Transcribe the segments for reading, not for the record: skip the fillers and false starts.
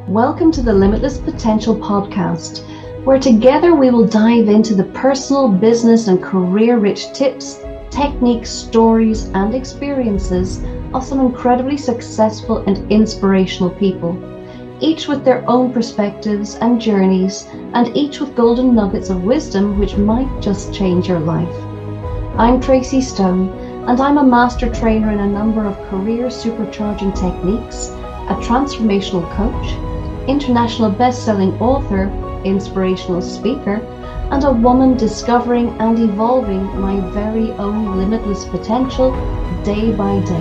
Welcome to the Limitless Potential podcast, where together we will dive into the personal, business, and career-rich tips, techniques, stories, and experiences of some incredibly successful and inspirational people, each with their own perspectives and journeys, and each with golden nuggets of wisdom which might just change your life. I'm Tracy Stone, and I'm a master trainer in a number of career supercharging techniques, a transformational coach, international best-selling author, inspirational speaker, and a woman discovering and evolving my very own limitless potential day by day.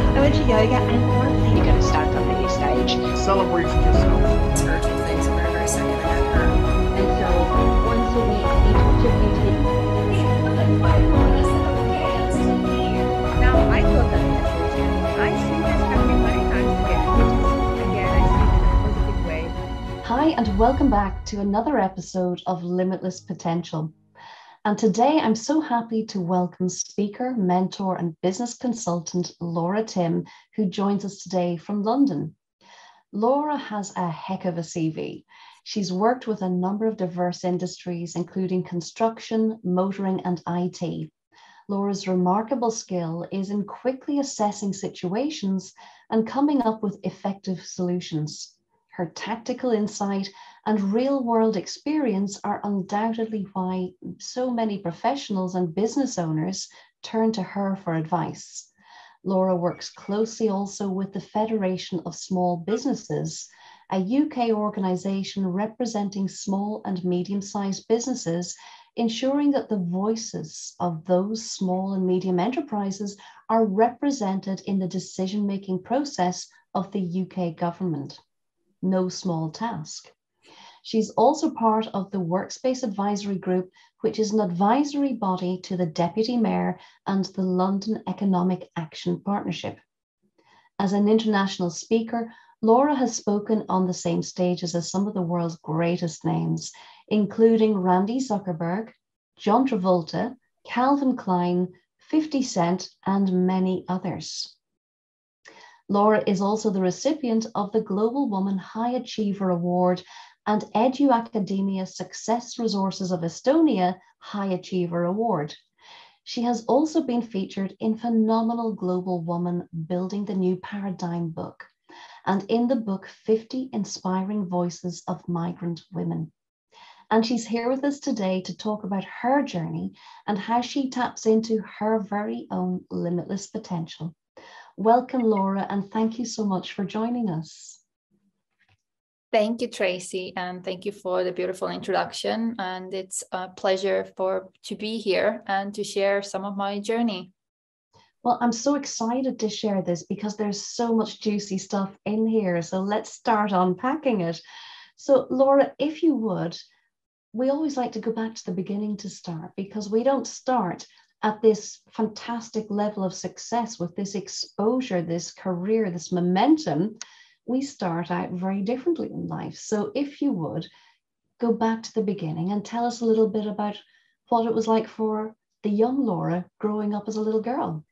I went to yoga and one you're going to stand up on your stage. Celebrate yourself. Spiritual things for a very second and at her. And so once a week, each of you take Now, I love that message. I see this happening many times again, I see it in a positive way. Hi, and welcome back to another episode of Limitless Potential. And today I'm so happy to welcome speaker, mentor, and business consultant Laura Timm, who joins us today from London. Laura has a heck of a CV. She's worked with a number of diverse industries, including construction, motoring, and IT. Laura's remarkable skill is in quickly assessing situations and coming up with effective solutions. Her tactical insight and real-world experience are undoubtedly why so many professionals and business owners turn to her for advice. Laura works closely also with the Federation of Small Businesses, a UK organisation representing small and medium-sized businesses, ensuring that the voices of those small and medium enterprises are represented in the decision-making process of the UK government. No small task. She's also part of the Workspace Advisory Group, which is an advisory body to the Deputy Mayor and the London Economic Action Partnership. As an international speaker, Laura has spoken on the same stages as some of the world's greatest names, including Randy Zuckerberg, John Travolta, Calvin Klein, 50 Cent, and many others. Laura is also the recipient of the Global Woman High Achiever Award and Edu Academia Success Resources of Estonia High Achiever Award. She has also been featured in Phenomenal Global Woman Building the New Paradigm book, and in the book 50 Inspiring Voices of Migrant Women. And she's here with us today to talk about her journey and how she taps into her very own limitless potential. Welcome, Laura, and thank you so much for joining us. Thank you, Tracy, and thank you for the beautiful introduction. And it's a pleasure to be here and to share some of my journey. Well, I'm so excited to share this because there's so much juicy stuff in here. So let's start unpacking it. So, Laura, if you would, we always like to go back to the beginning to start, because we don't start at this fantastic level of success with this exposure, this career, this momentum. We start out very differently in life. So if you would, go back to the beginning and tell us a little bit about what it was like for the young Laura growing up as a little girl.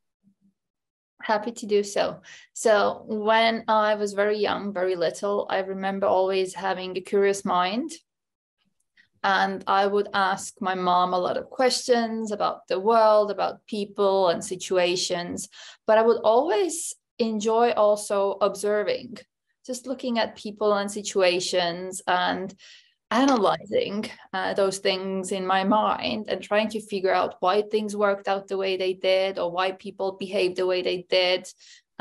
Happy to do so. So when I was very young, very little, I remember always having a curious mind. And I would ask my mom a lot of questions about the world, about people and situations. But I would always enjoy also observing, just looking at people and situations and analyzing those things in my mind and trying to figure out why things worked out the way they did, or why people behaved the way they did,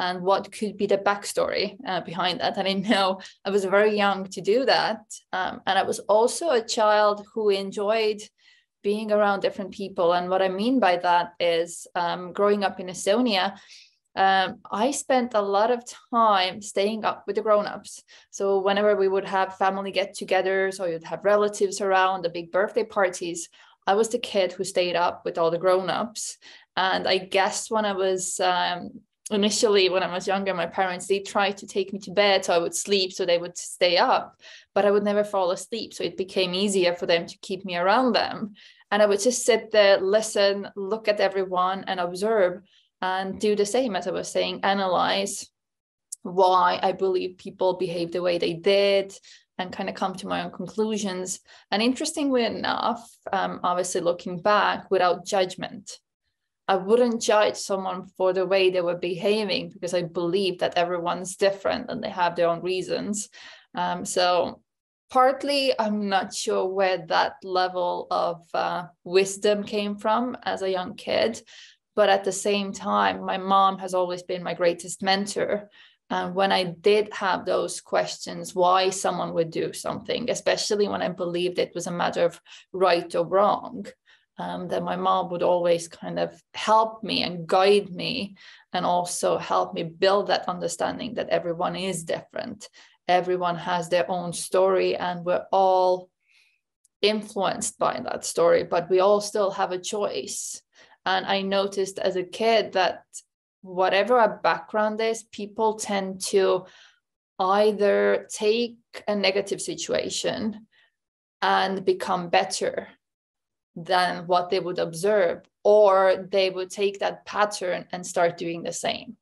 and what could be the backstory behind that. And I know I was very young to do that. And I was also a child who enjoyed being around different people. And what I mean by that is growing up in Estonia, I spent a lot of time staying up with the grown-ups. So whenever we would have family get-togethers, or you'd have relatives around, the big birthday parties, I was the kid who stayed up with all the grown-ups. And I guess when I was initially, when I was younger, my parents, they tried to take me to bed so I would sleep, so they would stay up, but I would never fall asleep. So it became easier for them to keep me around them. And I would just sit there, listen, look at everyone and observe and do the same, as I was saying, analyze why I believe people behave the way they did and kind of come to my own conclusions. And interestingly enough, obviously looking back without judgment, I wouldn't judge someone for the way they were behaving because I believe that everyone's different and they have their own reasons. So partly, I'm not sure where that level of wisdom came from as a young kid. But at the same time, my mom has always been my greatest mentor. And when I did have those questions, why someone would do something, especially when I believed it was a matter of right or wrong, then my mom would always kind of help me and guide me, and also help me build that understanding that everyone is different. Everyone has their own story, and we're all influenced by that story, but we all still have a choice. And I noticed as a kid that whatever our background is, people tend to either take a negative situation and become better than what they would observe, or they would take that pattern and start doing the same.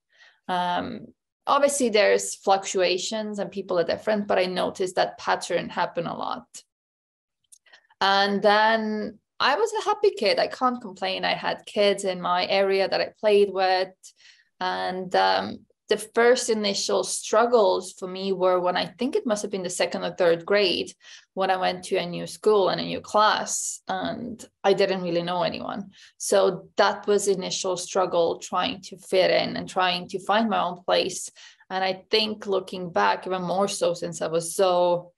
Obviously, there's fluctuations and people are different, but I noticed that pattern happen a lot. And then I was a happy kid. I can't complain. I had kids in my area that I played with. And the first initial struggles for me were when I think it must have been the second or third grade, when I went to a new school and a new class, and I didn't really know anyone. So that was initial struggle, trying to fit in and trying to find my own place. And I think looking back, even more so since I was so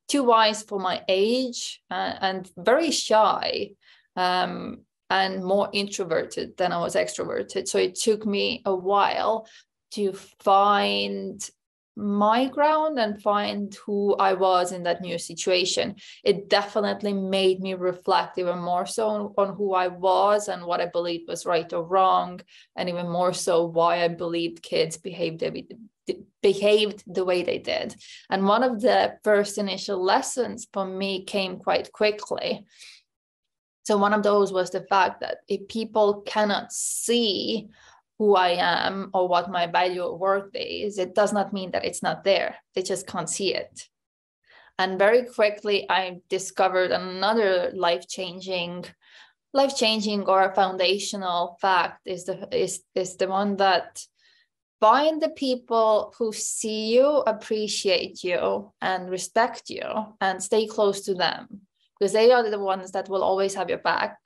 too wise for my age and very shy, and more introverted than I was extroverted. So it took me a while to find my ground and find who I was in that new situation. It definitely made me reflect even more so on who I was and what I believed was right or wrong, and even more so why I believed kids behaved the way they did. And one of the first initial lessons for me came quite quickly. So one of those was the fact that if people cannot see who I am or what my value or worth is, it does not mean that it's not there. They just can't see it. And very quickly, I discovered another life-changing or a foundational fact is the one that find the people who see you, appreciate you, and respect you, and stay close to them, because they are the ones that will always have your back.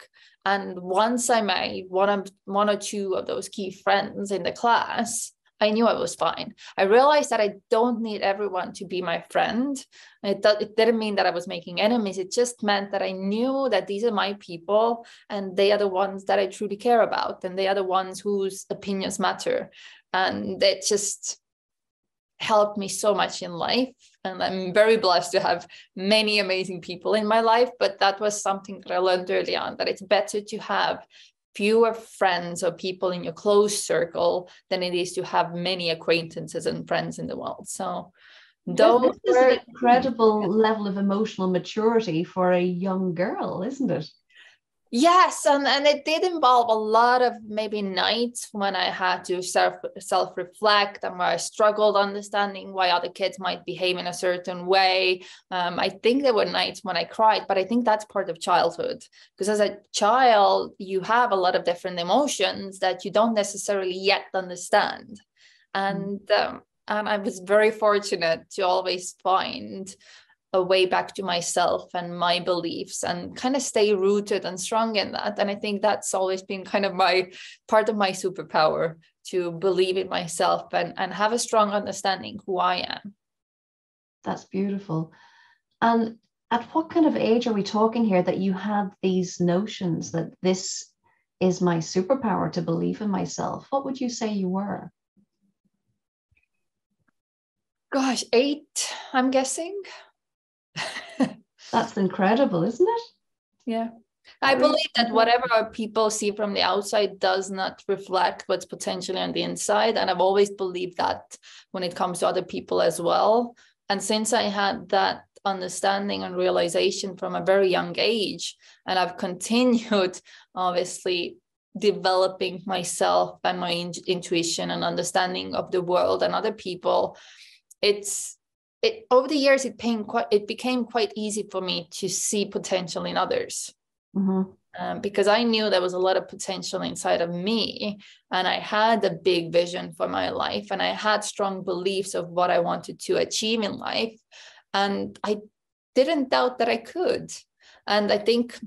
And once I made one or two of those key friends in the class, I knew I was fine. I realized that I don't need everyone to be my friend. It didn't mean that I was making enemies. It just meant that I knew that these are my people, and they are the ones that I truly care about, and they are the ones whose opinions matter. And it just helped me so much in life. And I'm very blessed to have many amazing people in my life. But that was something that I learned early on, that it's better to have fewer friends or people in your close circle than it is to have many acquaintances and friends in the world. So this is an incredible level of emotional maturity for a young girl, isn't it? Yes, and it did involve a lot of maybe nights when I had to self-reflect and where I struggled understanding why other kids might behave in a certain way. I think there were nights when I cried, but I think that's part of childhood, because as a child, you have a lot of different emotions that you don't necessarily yet understand. And I was very fortunate to always find a way back to myself and my beliefs and kind of stay rooted and strong in that. And I think that's always been kind of part of my superpower, to believe in myself and have a strong understanding who I am. That's beautiful. And at what kind of age are we talking here that you had these notions that this is my superpower, to believe in myself? What would you say you were? Gosh, 8, I'm guessing. That's incredible, isn't it? Yeah. I believe that whatever people see from the outside does not reflect what's potentially on the inside. And I've always believed that when it comes to other people as well. And since I had that understanding and realization from a very young age. And I've continued, obviously, developing myself and my intuition and understanding of the world and other people. Over the years, it became quite easy for me to see potential in others. Because I knew there was a lot of potential inside of me, and I had a big vision for my life, and I had strong beliefs of what I wanted to achieve in life, and I didn't doubt that I could. And I think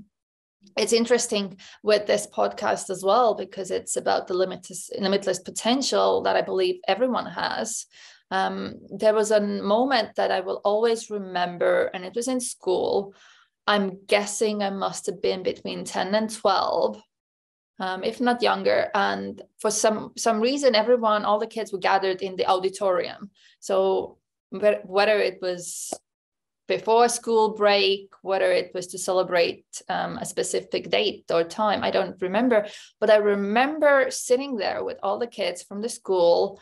it's interesting with this podcast as well, because it's about the limitless potential that I believe everyone has. There was a moment that I will always remember, and it was in school. I'm guessing I must have been between 10 and 12, if not younger. And for some reason, all the kids were gathered in the auditorium. So whether it was before school break, whether it was to celebrate a specific date or time, I don't remember. But I remember sitting there with all the kids from the school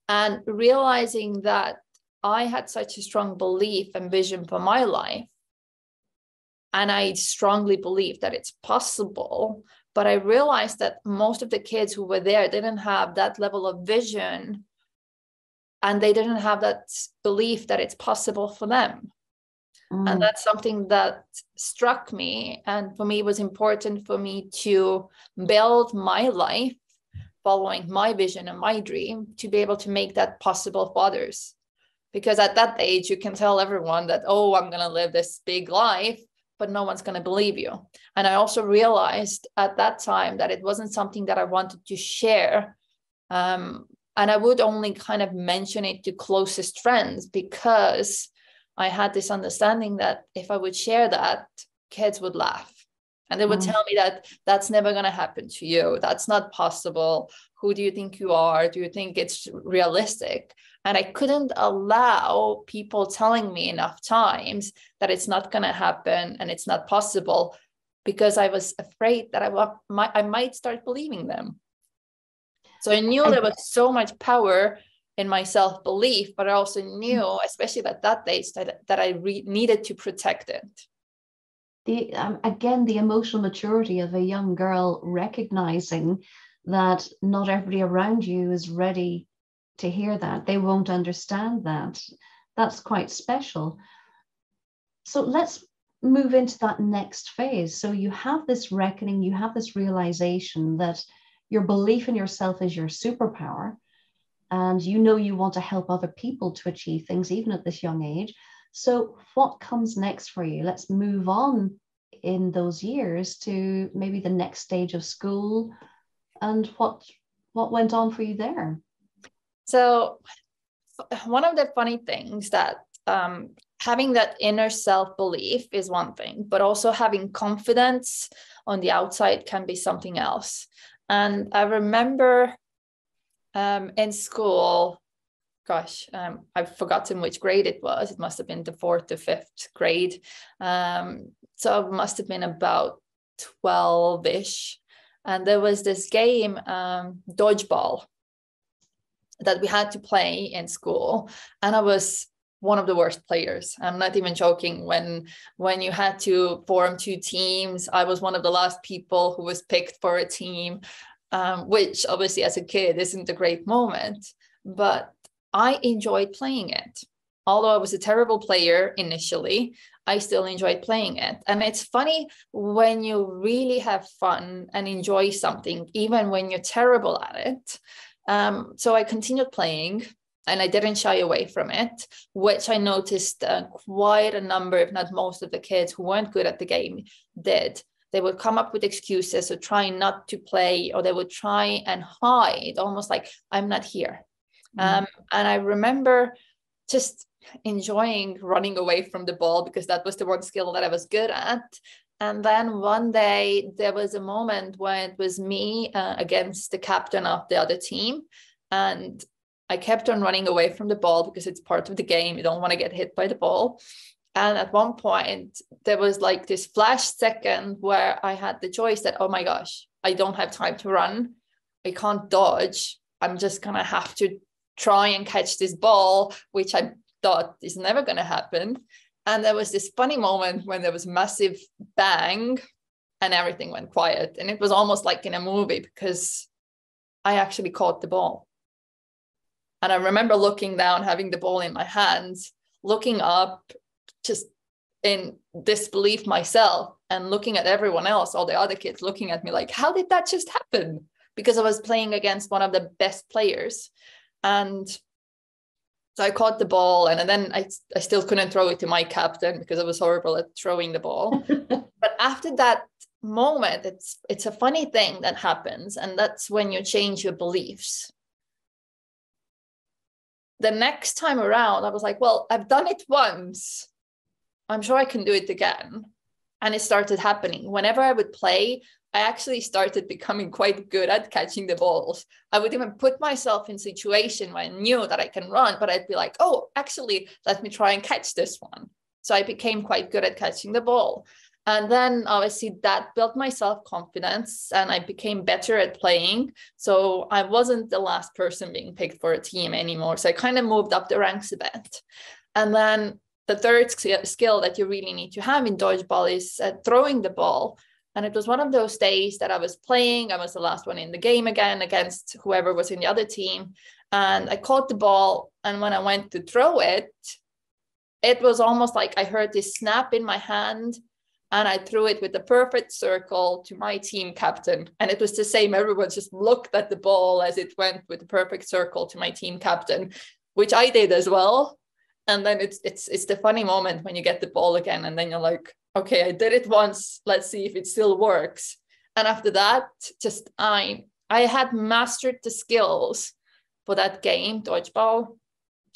and realizing that I had such a strong belief and vision for my life. And I strongly believe that it's possible. But I realized that most of the kids who were there didn't have that level of vision, and they didn't have that belief that it's possible for them. And that's something that struck me. And for me, it was important for me to build my life following my vision and my dream to be able to make that possible for others. Because at that age, you can tell everyone that, oh, I'm going to live this big life, but no one's going to believe you. And I also realized at that time that it wasn't something that I wanted to share. And I would only kind of mention it to closest friends, because I had this understanding that if I would share that, kids would laugh. And they would tell me that that's never going to happen to you. That's not possible. Who do you think you are? Do you think it's realistic? And I couldn't allow people telling me enough times that it's not going to happen and it's not possible, because I was afraid that I might start believing them. So I knew there was so much power in my self-belief, but I also knew, especially at that age, that I needed to protect it. Again, the emotional maturity of a young girl recognizing that not everybody around you is ready to hear that. They won't understand that. That's quite special. So let's move into that next phase. So you have this reckoning, you have this realization that your belief in yourself is your superpower, and you know you want to help other people to achieve things even at this young age. So what comes next for you? Let's move on in those years to maybe the next stage of school, and what went on for you there? So one of the funny things that having that inner self-belief is one thing, but also having confidence on the outside can be something else. And I remember in school, I've forgotten which grade it was. It must have been the 4th or 5th grade. So it must have been about 12-ish. And there was this game, dodgeball, that we had to play in school. And I was one of the worst players. I'm not even joking. When you had to form 2 teams, I was one of the last people who was picked for a team, which obviously as a kid isn't a great moment. But I enjoyed playing it. Although I was a terrible player initially, I still enjoyed playing it. And it's funny when you really have fun and enjoy something, even when you're terrible at it. So I continued playing, and I didn't shy away from it, which I noticed quite a number, if not most of the kids who weren't good at the game did. They would come up with excuses or try not to play, or they would try and hide, almost like, I'm not here. And I remember just enjoying running away from the ball, because that was the one skill that I was good at. And then one day there was a moment when it was me against the captain of the other team. And I kept on running away from the ball because it's part of the game. You don't want to get hit by the ball. And at one point there was like this flash second where I had the choice that, oh my gosh, I don't have time to run. I can't dodge. I'm just going to have to try and catch this ball, which I thought is never going to happen. And there was this funny moment when there was a massive bang and everything went quiet. And it was almost like in a movie because I actually caught the ball. And I remember looking down, having the ball in my hands, looking up, just in disbelief myself, and looking at everyone else, all the other kids looking at me like, how did that just happen? Because I was playing against one of the best players. And so I caught the ball, and then I still couldn't throw it to my captain because I was horrible at throwing the ball. But after that moment, it's a funny thing that happens, and that's when you change your beliefs. The next time around, I was like, well, I've done it once. I'm sure I can do it again. And it started happening. Whenever I would play, I actually started becoming quite good at catching the balls. I would even put myself in a situation where I knew that I can run, but I'd be like, oh, actually, let me try and catch this one. So I became quite good at catching the ball. And then obviously that built my self-confidence and I became better at playing. So I wasn't the last person being picked for a team anymore. So I kind of moved up the ranks a bit. And then the third skill that you really need to have in dodgeball is throwing the ball. And it was one of those days that I was playing. I was the last one in the game again against whoever was in the other team. And I caught the ball. And when I went to throw it, it was almost like I heard this snap in my hand. And I threw it with the perfect circle to my team captain. And it was the same. Everyone just looked at the ball as it went with the perfect circle to my team captain, which I did as well. And then it's the funny moment when you get the ball again. And then you're like, okay, I did it once. Let's see if it still works. And after that, just I had mastered the skills for that game, dodgeball.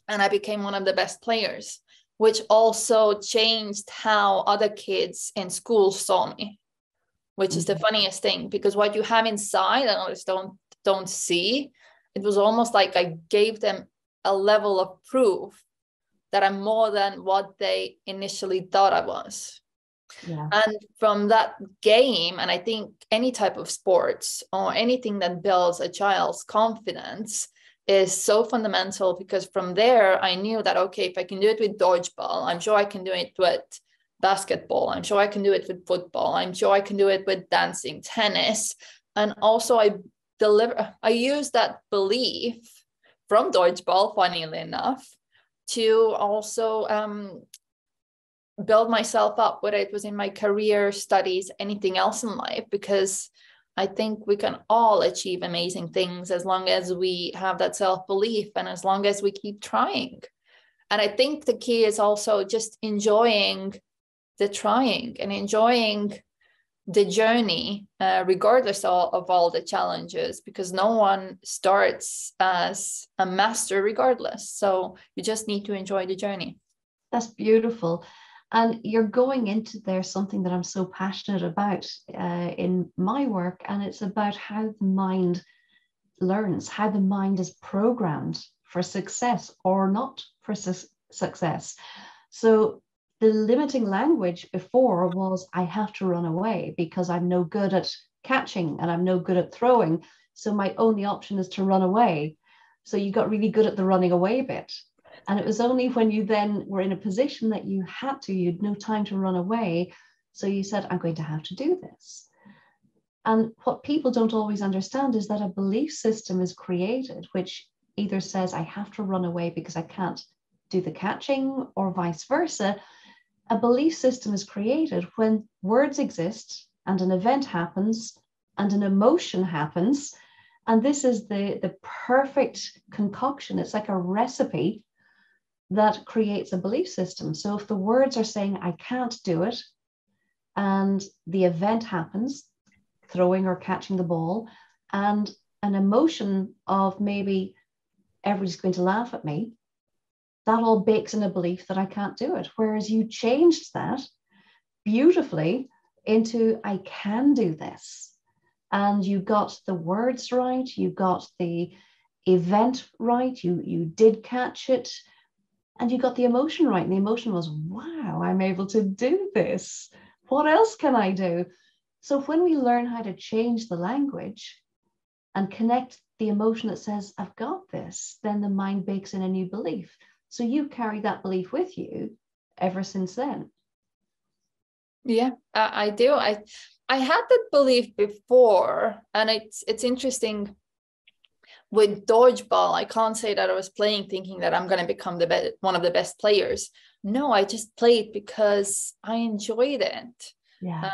And I became one of the best players, which also changed how other kids in school saw me, which is the funniest thing, because what you have inside and others don't see, it was almost like I gave them a level of proof that I'm more than what they initially thought I was. Yeah. And from that game, and I think any type of sports or anything that builds a child's confidence is so fundamental, because from there I knew that, okay, if I can do it with dodgeball, I'm sure I can do it with basketball. I'm sure I can do it with football. I'm sure I can do it with dancing, tennis. And also I use that belief from dodgeball, funnily enough, to also build myself up, whether it was in my career, studies, anything else in life, because I think we can all achieve amazing things as long as we have that self-belief and as long as we keep trying. And I think the key is also just enjoying the trying and enjoying the journey, regardless of all the challenges, because no one starts as a master regardless. So you just need to enjoy the journey. That's beautiful. And you're going into there something that I'm so passionate about in my work, and it's about how the mind learns, how the mind is programmed for success or not for success. So the limiting language before was, I have to run away because I'm no good at catching and I'm no good at throwing. So my only option is to run away. So you got really good at the running away bit. And it was only when you then were in a position that you had no time to run away. So you said, I'm going to have to do this. And what people don't always understand is that a belief system is created, which either says I have to run away because I can't do the catching, or vice versa. A belief system is created when words exist and an event happens and an emotion happens. And this is the perfect concoction. It's like a recipe that creates a belief system. So if the words are saying, I can't do it, and the event happens, throwing or catching the ball, and an emotion of maybe everybody's going to laugh at me, that all bakes in a belief that I can't do it. Whereas you changed that beautifully into, I can do this. And you got the words right, you got the event right, you did catch it, and you got the emotion right. And the emotion was, wow, I'm able to do this. What else can I do? So when we learn how to change the language and connect the emotion that says, I've got this, then the mind bakes in a new belief. So you carry that belief with you ever since then. Yeah, I do. I had that belief before, and it's interesting with dodgeball. I can't say that I was playing thinking that I'm going to become one of the best players. No, I just played because I enjoyed it. Yeah.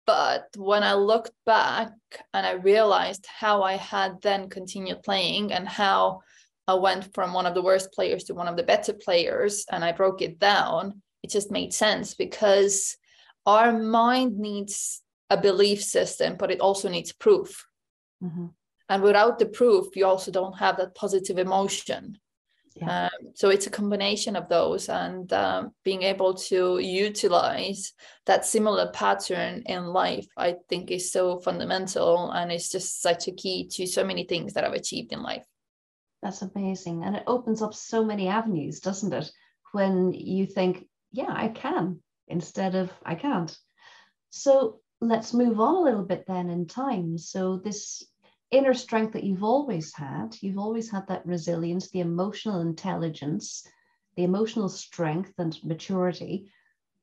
But when I looked back and I realized how I had then continued playing and how I went from one of the worst players to one of the better players, and I broke it down, it just made sense, because our mind needs a belief system, but it also needs proof. Mm-hmm. And without the proof, you also don't have that positive emotion. Yeah. So it's a combination of those, and being able to utilize that similar pattern in life, I think, is so fundamental, and it's just such a key to so many things that I've achieved in life. That's amazing. And it opens up so many avenues, doesn't it? When you think, yeah, I can, instead of I can't. So let's move on a little bit then in time. So this inner strength that you've always had that resilience, the emotional intelligence, the emotional strength and maturity.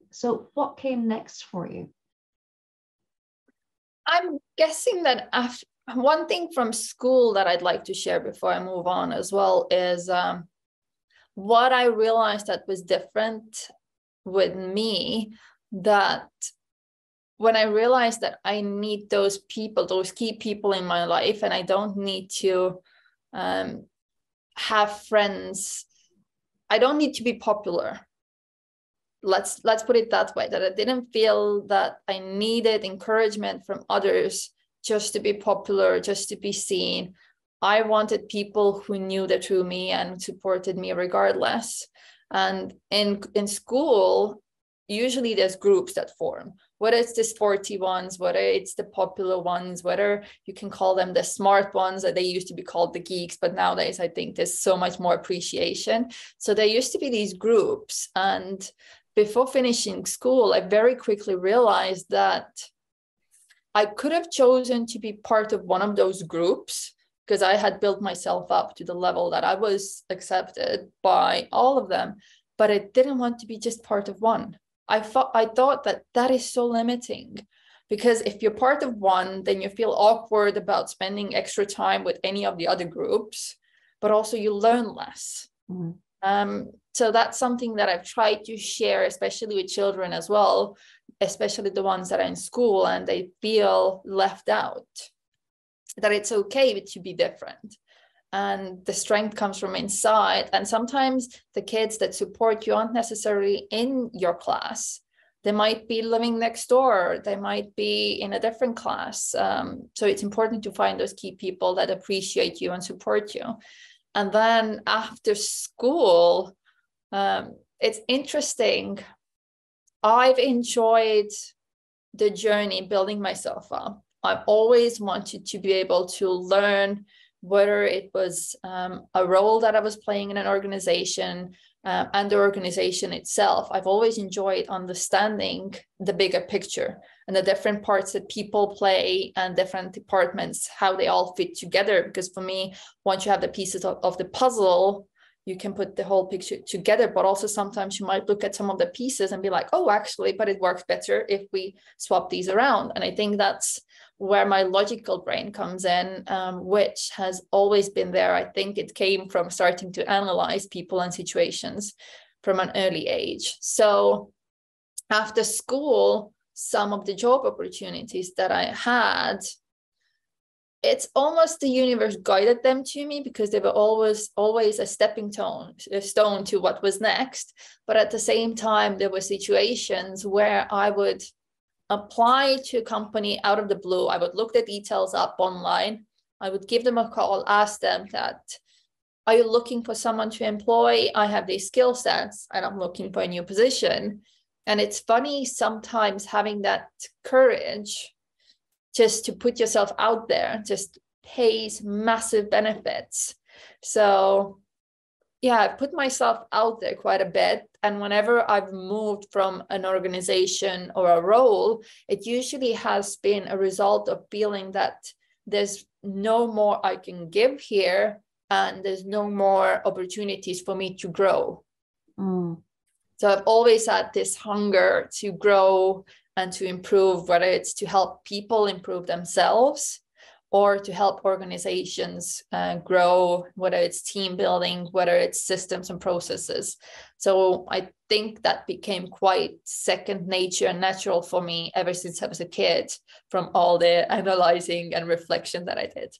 So what came next for you? I'm guessing that after, one thing from school that I'd like to share before I move on as well is what I realized that was different with me, that when I realized that I need those people, those key people in my life, and I don't need to have friends. I don't need to be popular. Let's put it that way, that I didn't feel that I needed encouragement from others just to be popular, just to be seen. I wanted people who knew the true me and supported me regardless. And in school, usually there's groups that form, whether it's the sporty ones, whether it's the popular ones, whether you can call them the smart ones, that they used to be called the geeks, but nowadays I think there's so much more appreciation. So there used to be these groups, and before finishing school, I very quickly realized that I could have chosen to be part of one of those groups because I had built myself up to the level that I was accepted by all of them, but I didn't want to be just part of one. I thought that is so limiting, because if you're part of one, then you feel awkward about spending extra time with any of the other groups, but also you learn less. Mm-hmm. So that's something that I've tried to share, especially with children as well, especially the ones that are in school and they feel left out, that it's okay to be different. And the strength comes from inside. And sometimes the kids that support you aren't necessarily in your class. They might be living next door. They might be in a different class. So it's important to find those key people that appreciate you and support you. And then after school, it's interesting. I've enjoyed the journey building myself up. I've always wanted to be able to learn, whether it was a role that I was playing in an organization and the organization itself. I've always enjoyed understanding the bigger picture and the different parts that people play and different departments, how they all fit together. Because for me, once you have the pieces of the puzzle, you can put the whole picture together. But also sometimes you might look at some of the pieces and be like, oh, actually, but it works better if we swap these around. And I think that's where my logical brain comes in, which has always been there. I think it came from starting to analyze people and situations from an early age. So after school, some of the job opportunities that I had, it's almost the universe guided them to me, because they were always a stepping stone to what was next. But at the same time, there were situations where I would apply to a company out of the blue. I would look the details up online. I would give them a call, ask them that, are you looking for someone to employ? I have these skill sets and I'm looking for a new position. And it's funny sometimes having that courage just to put yourself out there just pays massive benefits. So yeah, I've put myself out there quite a bit. And whenever I've moved from an organization or a role, it usually has been a result of feeling that there's no more I can give here and there's no more opportunities for me to grow. So I've always had this hunger to grow and to improve, whether it's to help people improve themselves or to help organizations grow, whether it's team building, whether it's systems and processes. So I think that became quite second nature and natural for me ever since I was a kid, from all the analyzing and reflection that I did.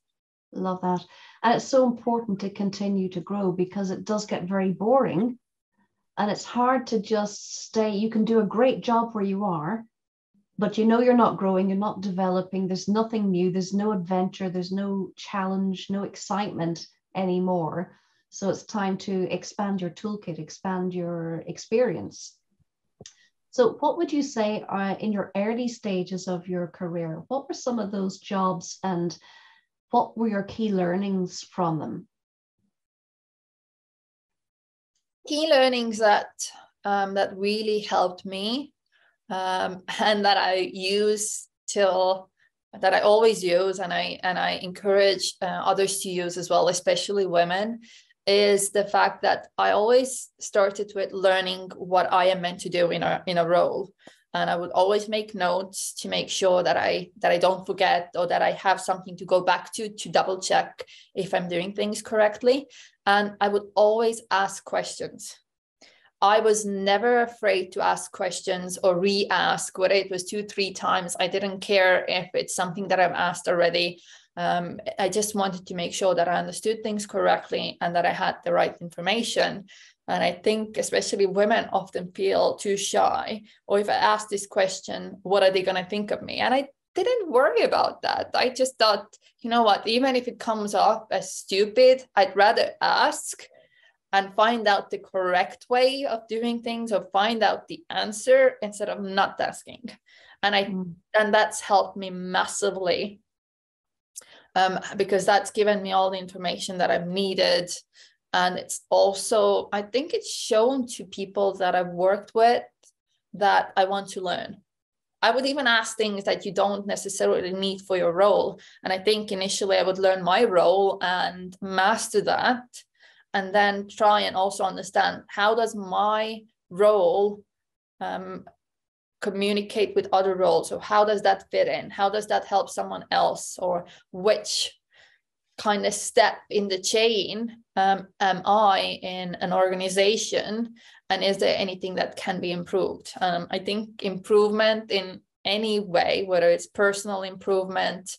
Love that. And it's so important to continue to grow, because it does get very boring and it's hard to just stay. You can do a great job where you are, but you know you're not growing, you're not developing, there's nothing new, there's no adventure, there's no challenge, no excitement anymore. So it's time to expand your toolkit, expand your experience. So what would you say in your early stages of your career, what were some of those jobs and what were your key learnings from them? Key learnings that really helped me, and that I use that I always use, and I encourage others to use as well, especially women, is the fact that I always started with learning what I am meant to do in a role. And I would always make notes to make sure that I don't forget, or that I have something to go back to double check if I'm doing things correctly. And I would always ask questions. I was never afraid to ask questions or re-ask, whether it was 2-3 times. I didn't care if it's something that I've asked already. I just wanted to make sure that I understood things correctly and that I had the right information. And I think especially women often feel too shy, or if I ask this question, what are they going to think of me? And I didn't worry about that. I just thought, you know what, even if it comes off as stupid, I'd rather ask and find out the correct way of doing things, or find out the answer instead of not asking. And that's helped me massively, because that's given me all the information that I've needed. And it's also, I think it's shown to people that I've worked with that I want to learn. I would even ask things that you don't necessarily need for your role. And I think initially I would learn my role and master that, and then try and also understand, how does my role communicate with other roles? So how does that fit in? How does that help someone else? Or which kind of step in the chain am I in an organization? And is there anything that can be improved? I think improvement in any way, whether it's personal improvement,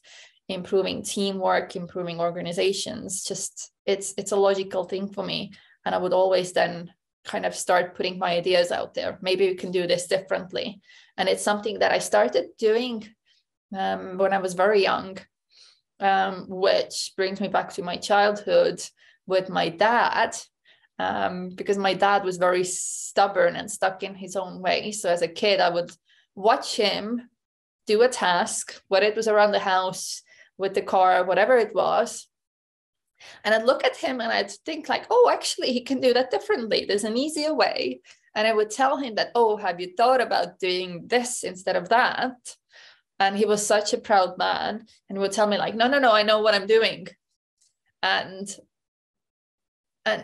improving teamwork, improving organizations, just it's a logical thing for me. And I would always then kind of start putting my ideas out there. Maybe we can do this differently. And it's something that I started doing when I was very young, which brings me back to my childhood with my dad, because my dad was very stubborn and stuck in his own way. So as a kid, I would watch him do a task, whether it was around the house, with the car, whatever it was. And I'd look at him and I'd think like, oh, actually, he can do that differently. There's an easier way. And I would tell him that, oh, have you thought about doing this instead of that? And he was such a proud man, and would tell me like, no, I know what I'm doing. And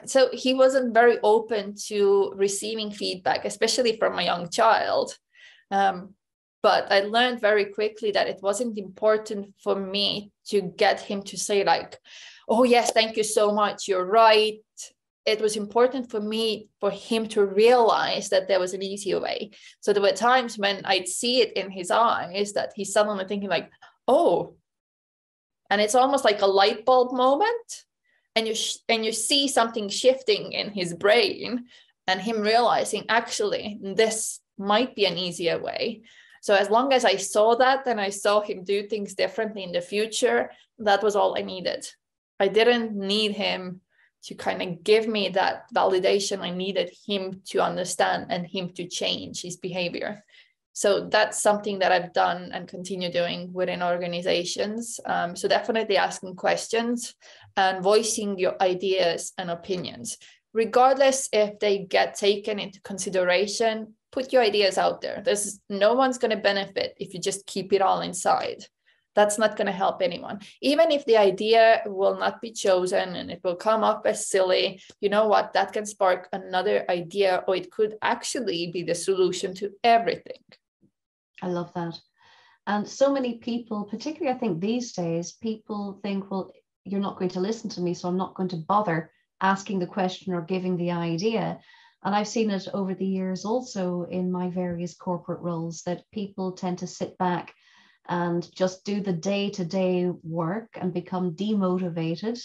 so he wasn't very open to receiving feedback, especially from a young child. But I learned very quickly that it wasn't important for me to get him to say like, oh, yes, thank you so much, you're right. It was important for him to realize that there was an easier way. So there were times when I'd see it in his eyes that he's suddenly thinking like, oh, and it's almost like a light bulb moment. And you see something shifting in his brain, and him realizing, actually, this might be an easier way. So as long as I saw that and I saw him do things differently in the future, that was all I needed. I didn't need him to kind of give me that validation. I needed him to understand and him to change his behavior. So that's something that I've done and continue doing within organizations. So definitely asking questions and voicing your ideas and opinions, regardless if they get taken into consideration. Put your ideas out there. No one's going to benefit if you just keep it all inside. That's not going to help anyone. Even if the idea will not be chosen and it will come up as silly, you know what, that can spark another idea, or it could actually be the solution to everything. I love that. And so many people, particularly I think these days, people think, well, you're not going to listen to me, so I'm not going to bother asking the question or giving the idea. And I've seen it over the years also in my various corporate roles, that people tend to sit back and just do the day-to-day work and become demotivated,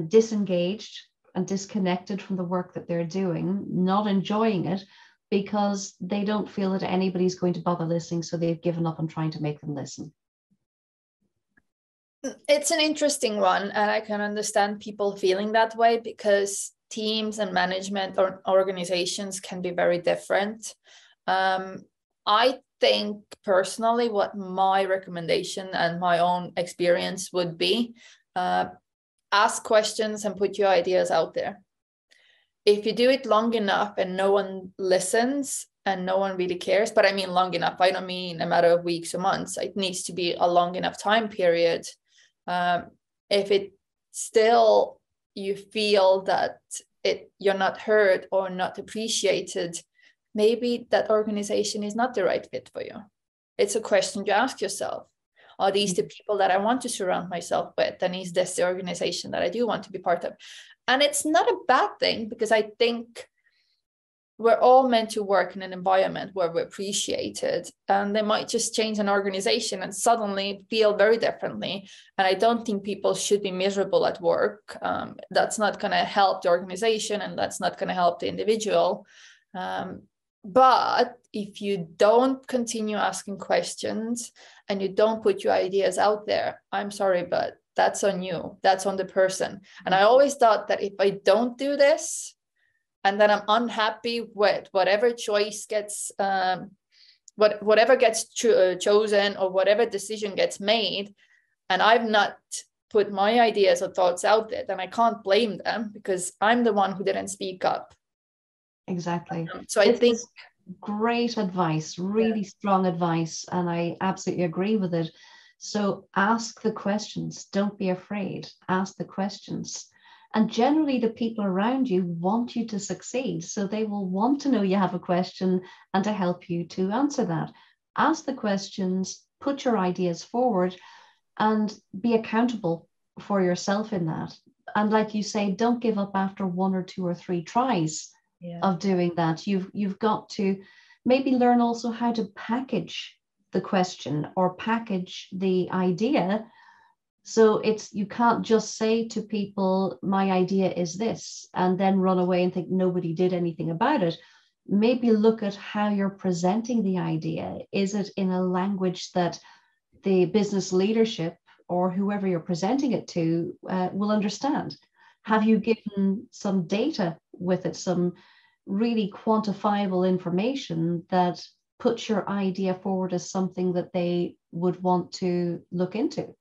disengaged and disconnected from the work that they're doing, not enjoying it, because they don't feel that anybody's going to bother listening, so they've given up on trying to make them listen. It's an interesting one, and I can understand people feeling that way, because teams and management or organizations can be very different. I think personally what my recommendation and my own experience would be, ask questions and put your ideas out there. If you do it long enough and no one listens and no one really cares, but I mean long enough, I don't mean a matter of weeks or months, it needs to be a long enough time period. If it still, you feel that you're not heard or not appreciated, maybe that organization is not the right fit for you. It's a question you ask yourself. Are these the people that I want to surround myself with? And is this the organization that I do want to be part of? And it's not a bad thing, because I think we're all meant to work in an environment where we're appreciated, and they might just change an organization and suddenly feel very differently. And I don't think people should be miserable at work. That's not going to help the organization, and that's not going to help the individual. But if you don't continue asking questions and you don't put your ideas out there, I'm sorry, but that's on you. That's on the person. And I always thought that if I don't do this, and then I'm unhappy with whatever choice gets, whatever gets chosen, or whatever decision gets made, and I've not put my ideas or thoughts out there, then I can't blame them, because I'm the one who didn't speak up. Exactly. So I think great advice, really strong advice, and I absolutely agree with it. So ask the questions. Don't be afraid. Ask the questions. And generally, the people around you want you to succeed. So they will want to know you have a question and to help you to answer that. Ask the questions, put your ideas forward, and be accountable for yourself in that. And like you say, don't give up after 1 or 2 or 3 tries of doing that. You've got to maybe learn also how to package the question or package the idea. So you can't just say to people, my idea is this, and then run away and think nobody did anything about it. Maybe look at how you're presenting the idea. Is it in a language that the business leadership or whoever you're presenting it to will understand? Have you given some data with it, some really quantifiable information that puts your idea forward as something that they would want to look into?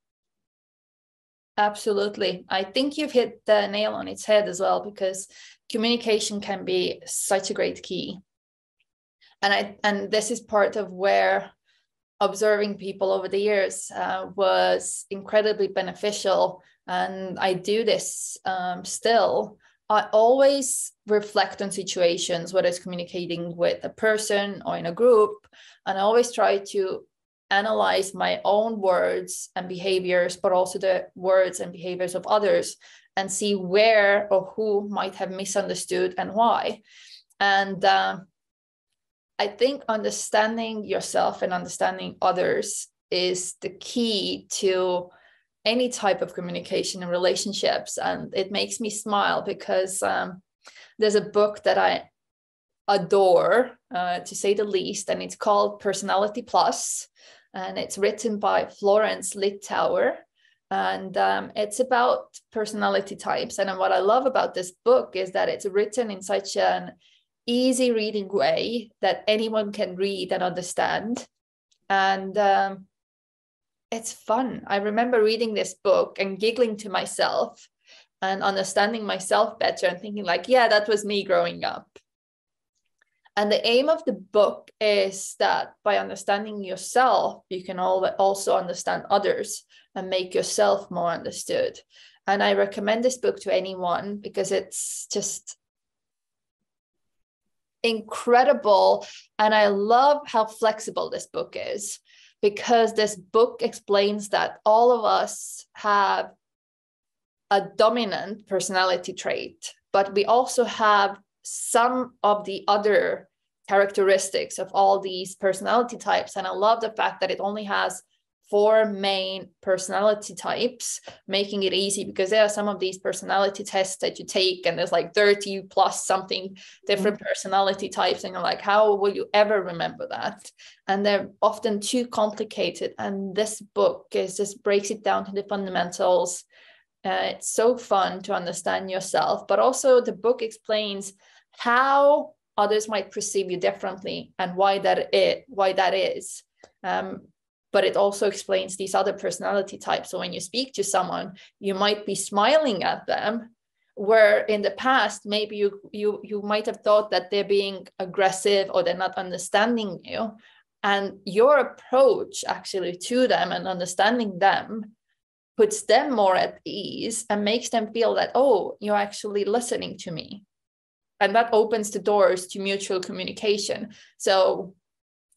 Absolutely. I think you've hit the nail on its head as well, because communication can be such a great key. And this is part of where observing people over the years was incredibly beneficial. And I do this still. I always reflect on situations, whether it's communicating with a person or in a group, and I always try to analyze my own words and behaviors, but also the words and behaviors of others, and see where or who might have misunderstood and why. And I think understanding yourself and understanding others is the key to any type of communication and relationships. And it makes me smile, because there's a book that I adore, to say the least, and it's called Personality Plus. And it's written by Florence Littauer. And it's about personality types. And what I love about this book is that it's written in such an easy reading way that anyone can read and understand. And it's fun. I remember reading this book and giggling to myself and understanding myself better and thinking like, yeah, that was me growing up. And the aim of the book is that by understanding yourself, you can also understand others and make yourself more understood. And I recommend this book to anyone because it's just incredible. And I love how flexible this book is, because this book explains that all of us have a dominant personality trait, but we also have some of the other characteristics of all these personality types. And I love the fact that it only has 4 main personality types, making it easy, because there are some of these personality tests that you take and there's like 30 plus something different personality types. And you're like, how will you ever remember that? And they're often too complicated. And this book just breaks it down to the fundamentals. It's so fun to understand yourself, but also the book explains how others might perceive you differently and why that is. But it also explains these other personality types. So when you speak to someone, you might be smiling at them, where in the past, maybe you might have thought that they're being aggressive or they're not understanding you. And your approach actually to them and understanding them puts them more at ease and makes them feel that, oh, you're actually listening to me. And that opens the doors to mutual communication. So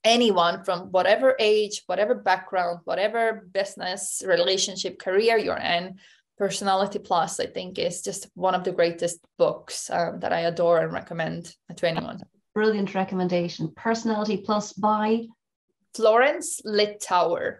anyone from whatever age, whatever background, whatever business, relationship, career you're in, Personality Plus, I think, is just one of the greatest books that I adore and recommend to anyone. Brilliant recommendation. Personality Plus by Florence Littauer.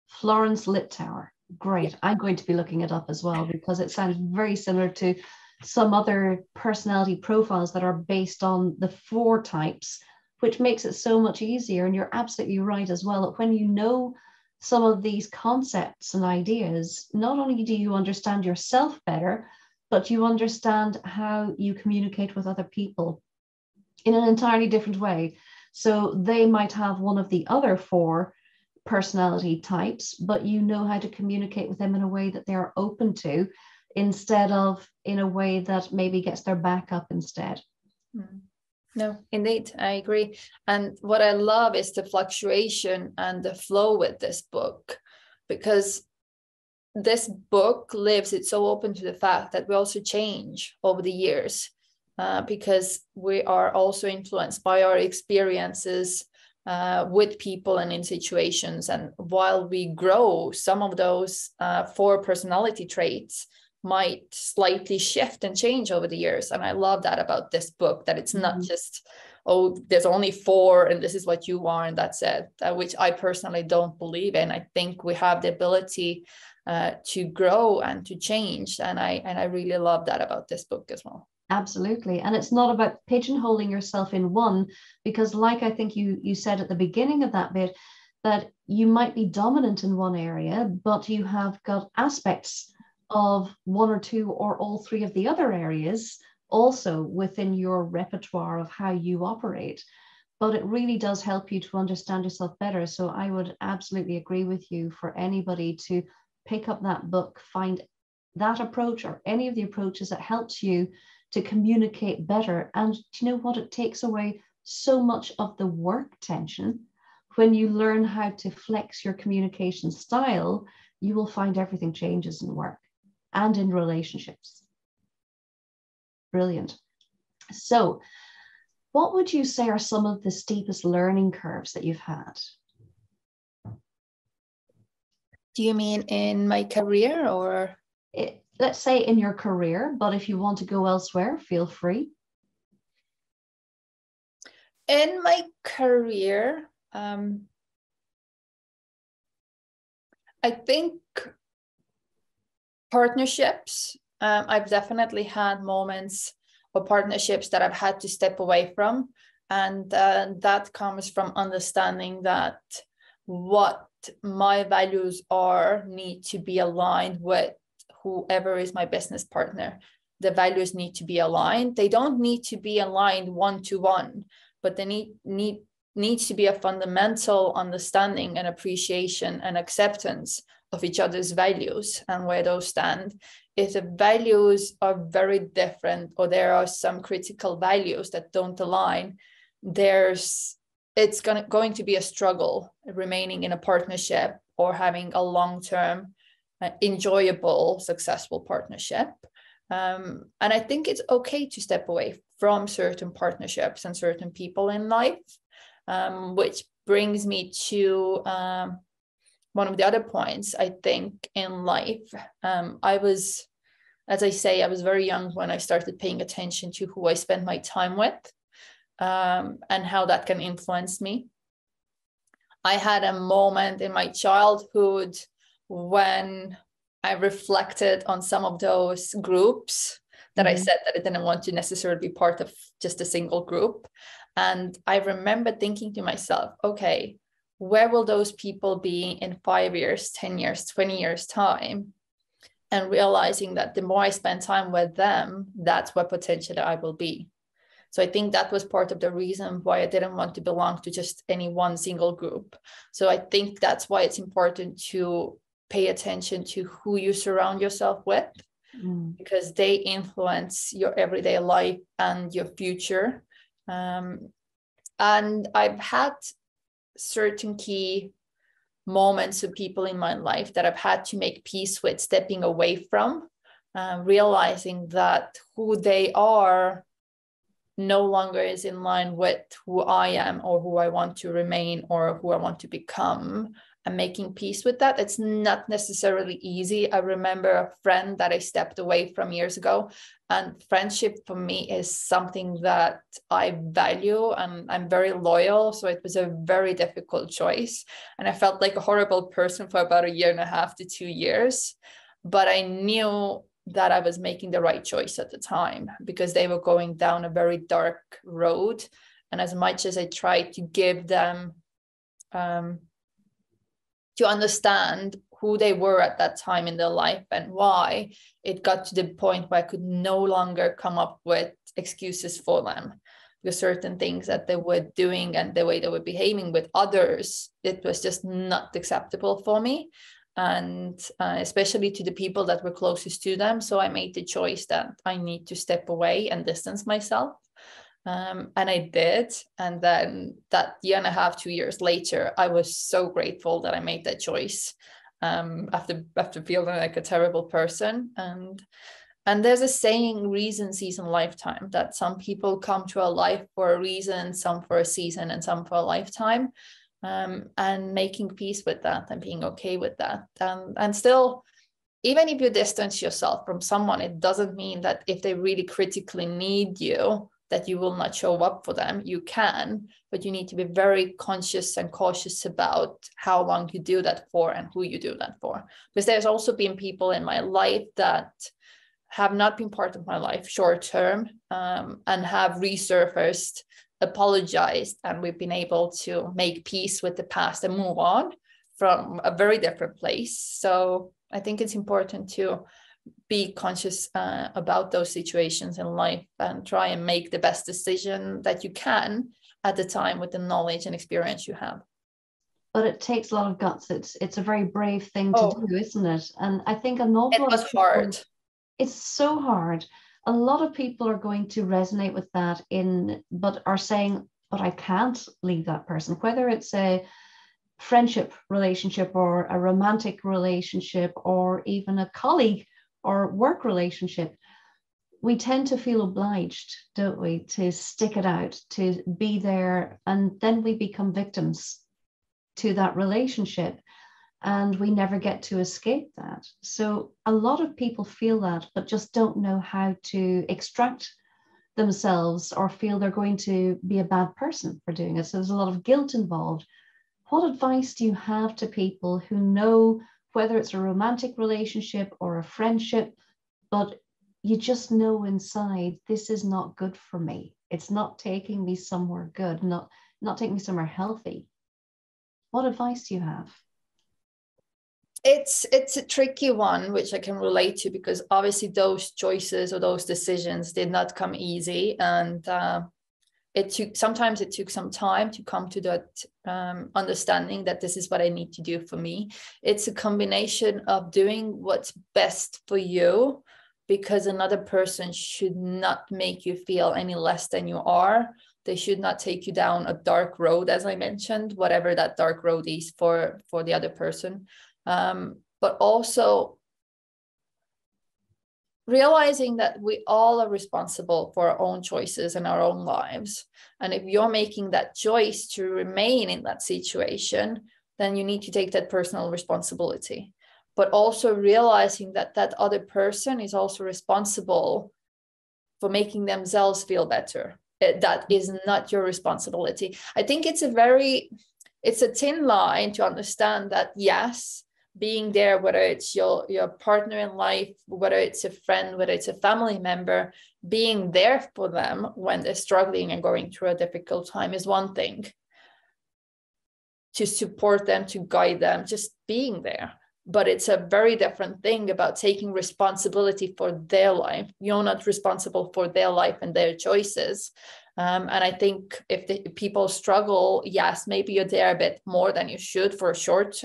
Florence Littauer. Great. Yeah. I'm going to be looking it up as well, because it sounds very similar to some other personality profiles that are based on the 4 types, which makes it so much easier. And you're absolutely right as well, that when you know some of these concepts and ideas, not only do you understand yourself better, but you understand how you communicate with other people in an entirely different way. So they might have one of the other 4 personality types, but you know how to communicate with them in a way that they're open to, instead of in a way that maybe gets their back up instead. No, indeed, I agree. And what I love is the fluctuation and the flow with this book, because this book leaves it so open to the fact that we also change over the years, because we are also influenced by our experiences with people and in situations. And while we grow, some of those 4 personality traits might slightly shift and change over the years. And I love that about this book, that it's not just, oh, there's only 4 and this is what you are and that's it, which I personally don't believe in. I think we have the ability to grow and to change. And I really love that about this book as well. Absolutely. And it's not about pigeonholing yourself in one, because like I think you said at the beginning of that bit, that you might be dominant in one area, but you have got aspects of 1 or 2 or all 3 of the other areas also within your repertoire of how you operate. But it really does help you to understand yourself better. So I would absolutely agree with you, for anybody to pick up that book, find that approach or any of the approaches that helps you to communicate better. And you know what? It takes away so much of the work tension. When you learn how to flex your communication style, you will find everything changes in work and in relationships. Brilliant. So what would you say are some of the steepest learning curves that you've had? Do you mean in my career, or? Let's say in your career, but if you want to go elsewhere, feel free. In my career, I think partnerships, I've definitely had moments of partnerships that I've had to step away from. And that comes from understanding that what my values are need to be aligned with whoever is my business partner. The values need to be aligned. They don't need to be aligned 1-to-1, but they needs to be a fundamental understanding and appreciation and acceptance of each other's values and where those stand. If the values are very different, or there are some critical values that don't align, it's going to be a struggle remaining in a partnership or having a long-term, enjoyable, successful partnership. And I think it's okay to step away from certain partnerships and certain people in life, which brings me to one of the other points, I think, in life. As I say, I was very young when I started paying attention to who I spent my time with, and how that can influence me. I had a moment in my childhood when I reflected on some of those groups that I said that I didn't want to necessarily be part of just a single group. And I remember thinking to myself, okay, where will those people be in 5 years, 10 years, 20 years time? And realizing that the more I spend time with them, that's what potentially I will be. So I think that was part of the reason why I didn't want to belong to just any one single group. So I think that's why it's important to pay attention to who you surround yourself with, because they influence your everyday life and your future. And I've had certain key moments of people in my life that I've had to make peace with stepping away from, realizing that who they are no longer is in line with who I am or who I want to remain or who I want to become, and making peace with that. It's not necessarily easy. I remember a friend that I stepped away from years ago, and friendship for me is something that I value and I'm very loyal. So it was a very difficult choice. And I felt like a horrible person for about 1.5 to 2 years. But I knew that I was making the right choice at the time, because they were going down a very dark road. And as much as I tried to give them, to understand who they were at that time in their life and why, it got to the point where I could no longer come up with excuses for them, because certain things that they were doing and the way they were behaving with others, it was just not acceptable for me. And especially to the people that were closest to them. So I made the choice that I need to step away and distance myself. And I did. And then that 1.5, 2 years later, I was so grateful that I made that choice, after feeling like a terrible person. And there's a saying, reason, season, lifetime, that some people come to our life for a reason, some for a season, and some for a lifetime. And making peace with that and being okay with that. And still, even if you distance yourself from someone, it doesn't mean that if they really critically need you, that you will not show up for them. You can, but you need to be very conscious and cautious about how long you do that for and who you do that for. Because there's also been people in my life that have not been part of my life short term, and have resurfaced, apologized, and we've been able to make peace with the past and move on from a very different place. So I think it's important to be conscious about those situations in life and try and make the best decision that you can at the time with the knowledge and experience you have. But it takes a lot of guts. It's a very brave thing to do, isn't it? And I think an awful lot of people, hard. It's so hard. A lot of people are going to resonate with that but are saying, but I can't leave that person, whether it's a friendship relationship or a romantic relationship or even a colleague or work relationship. We tend to feel obliged, don't we, to stick it out, to be there, and then we become victims to that relationship. And we never get to escape that. So a lot of people feel that, but just don't know how to extract themselves or feel they're going to be a bad person for doing it. So there's a lot of guilt involved. What advice do you have to people who know, whether it's a romantic relationship or a friendship, but you just know inside, this is not good for me. It's not taking me somewhere good, not taking me somewhere healthy. What advice do you have? It's a tricky one, which I can relate to, because obviously those choices or those decisions did not come easy. And it took some time to come to that understanding that this is what I need to do for me. It's a combination of doing what's best for you, because another person should not make you feel any less than you are. They should not take you down a dark road, as I mentioned, whatever that dark road is for the other person. But also realizing that we all are responsible for our own choices and our own lives. And if you're making that choice to remain in that situation, then you need to take that personal responsibility. But also realizing that that other person is also responsible for making themselves feel better. That is not your responsibility. I think it's a thin line to understand that, yes, being there, whether it's your partner in life, whether it's a friend, whether it's a family member, being there for them when they're struggling and going through a difficult time is one thing. To support them, to guide them, just being there. But it's a very different thing about taking responsibility for their life. You're not responsible for their life and their choices. And I think if people struggle, yes, maybe you're there a bit more than you should for short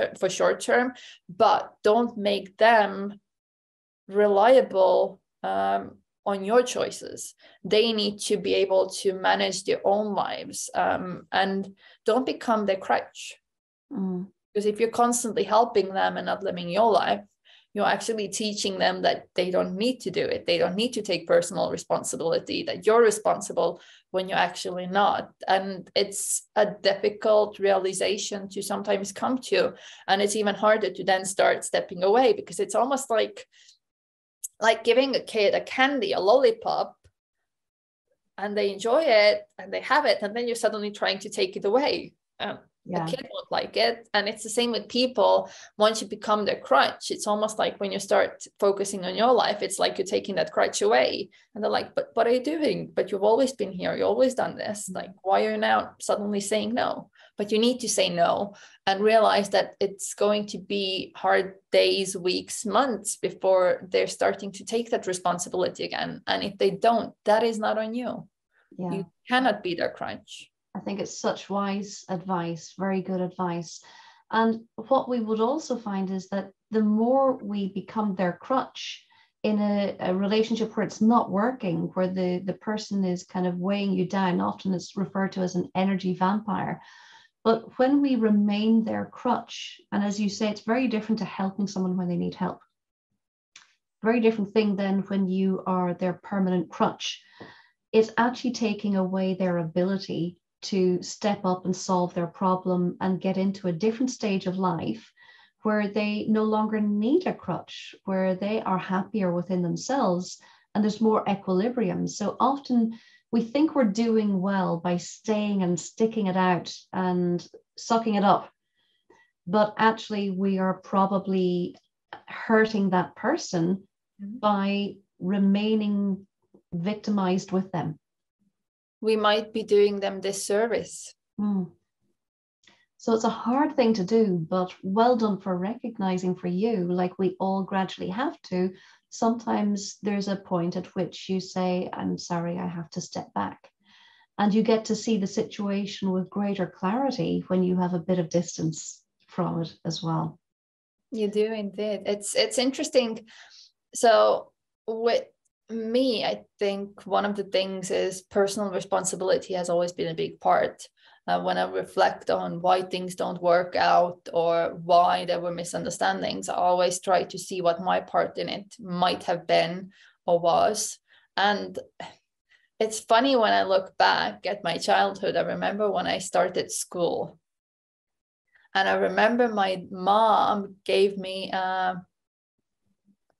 term, but don't make them reliable on your choices. They need to be able to manage their own lives, and don't become their crutch. Because if you're constantly helping them and not living your life, you're actually teaching them that they don't need to do it. They don't need to take personal responsibility, that you're responsible when you're actually not. And it's a difficult realization to sometimes come to. And it's even harder to then start stepping away, because it's almost like giving a kid a candy, a lollipop, and they enjoy it and they have it. And then you're suddenly trying to take it away. The kid won't like it. And it's the same with people. Once you become their crutch, it's almost like when you start focusing on your life, it's like you're taking that crutch away. And they're like, but what are you doing? But you've always been here. You've always done this. Like, why are you now suddenly saying no? But you need to say no and realize that it's going to be hard days, weeks, months before they're starting to take that responsibility again. And if they don't, that is not on you. You cannot be their crutch. I think it's such wise advice, very good advice. And what we would also find is that the more we become their crutch in a relationship where it's not working, where the person is kind of weighing you down, often it's referred to as an energy vampire. But when we remain their crutch, and as you say, it's very different to helping someone when they need help. Very different thing than when you are their permanent crutch. It's actually taking away their ability to step up and solve their problem and get into a different stage of life where they no longer need a crutch, where they are happier within themselves and there's more equilibrium. So often we think we're doing well by staying and sticking it out and sucking it up, but actually we are probably hurting that person by remaining victimized with them. We might be doing them disservice. So it's a hard thing to do, but well done for recognizing for you, like we all gradually have to. Sometimes there's a point at which you say, I'm sorry, I have to step back. And you get to see the situation with greater clarity when you have a bit of distance from it as well. You do indeed. It's interesting. So with me, I think one of the things is personal responsibility has always been a big part. When I reflect on why things don't work out or why there were misunderstandings, I always try to see what my part in it might have been or was. And it's funny when I look back at my childhood, I remember when I started school. And I remember my mom gave me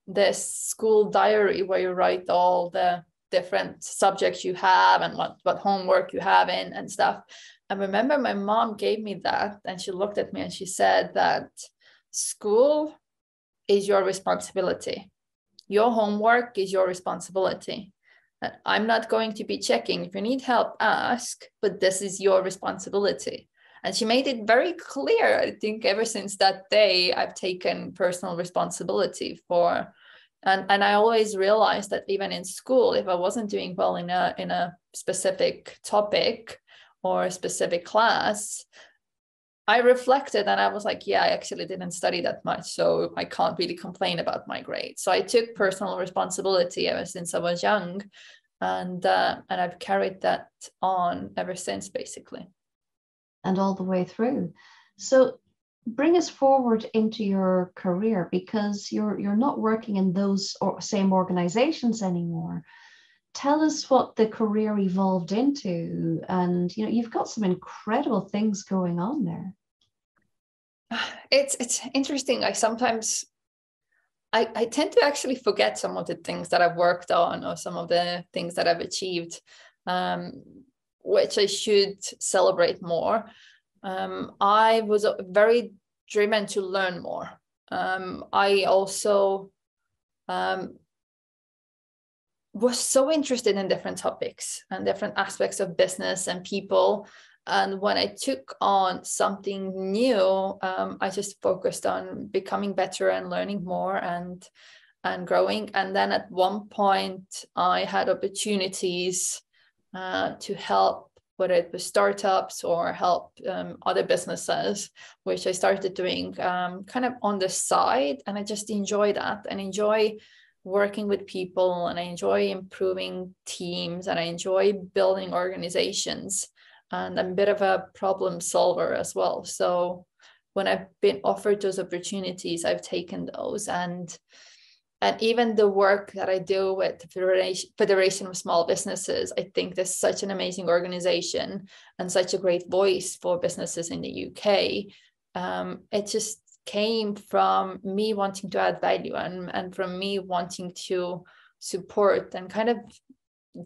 this school diary where you write all the different subjects you have and what homework you have in and stuff. I remember my mom gave me that and she looked at me and she said that school is your responsibility. Your homework is your responsibility. And I'm not going to be checking. If you need help, ask, but this is your responsibility. And she made it very clear. I think ever since that day, I've taken personal responsibility for, and I always realized that even in school, if I wasn't doing well in a specific topic or a specific class, I reflected and I was like, yeah, I actually didn't study that much, so I can't really complain about my grades. So I took personal responsibility ever since I was young. And I've carried that on ever since, basically. And all the way through. So bring us forward into your career, because you're not working in those same organizations anymore. Tell us what the career evolved into, and you've got some incredible things going on there. It's interesting. I tend to actually forget some of the things that I've worked on, or some of the things that I've achieved, which I should celebrate more. I was very driven to learn more. I also was so interested in different topics and different aspects of business and people. And when I took on something new, I just focused on becoming better and learning more and growing. And then at one point, I had opportunities to help, whether it was startups or help other businesses, which I started doing kind of on the side. And I just enjoy that, and enjoy working with people, and I enjoy improving teams, and I enjoy building organizations. And I'm a bit of a problem solver as well. So when I've been offered those opportunities, I've taken those. And even the work that I do with the Federation of Small Businesses, I think there's such an amazing organization and such a great voice for businesses in the UK. It just came from me wanting to add value, and from me wanting to support and kind of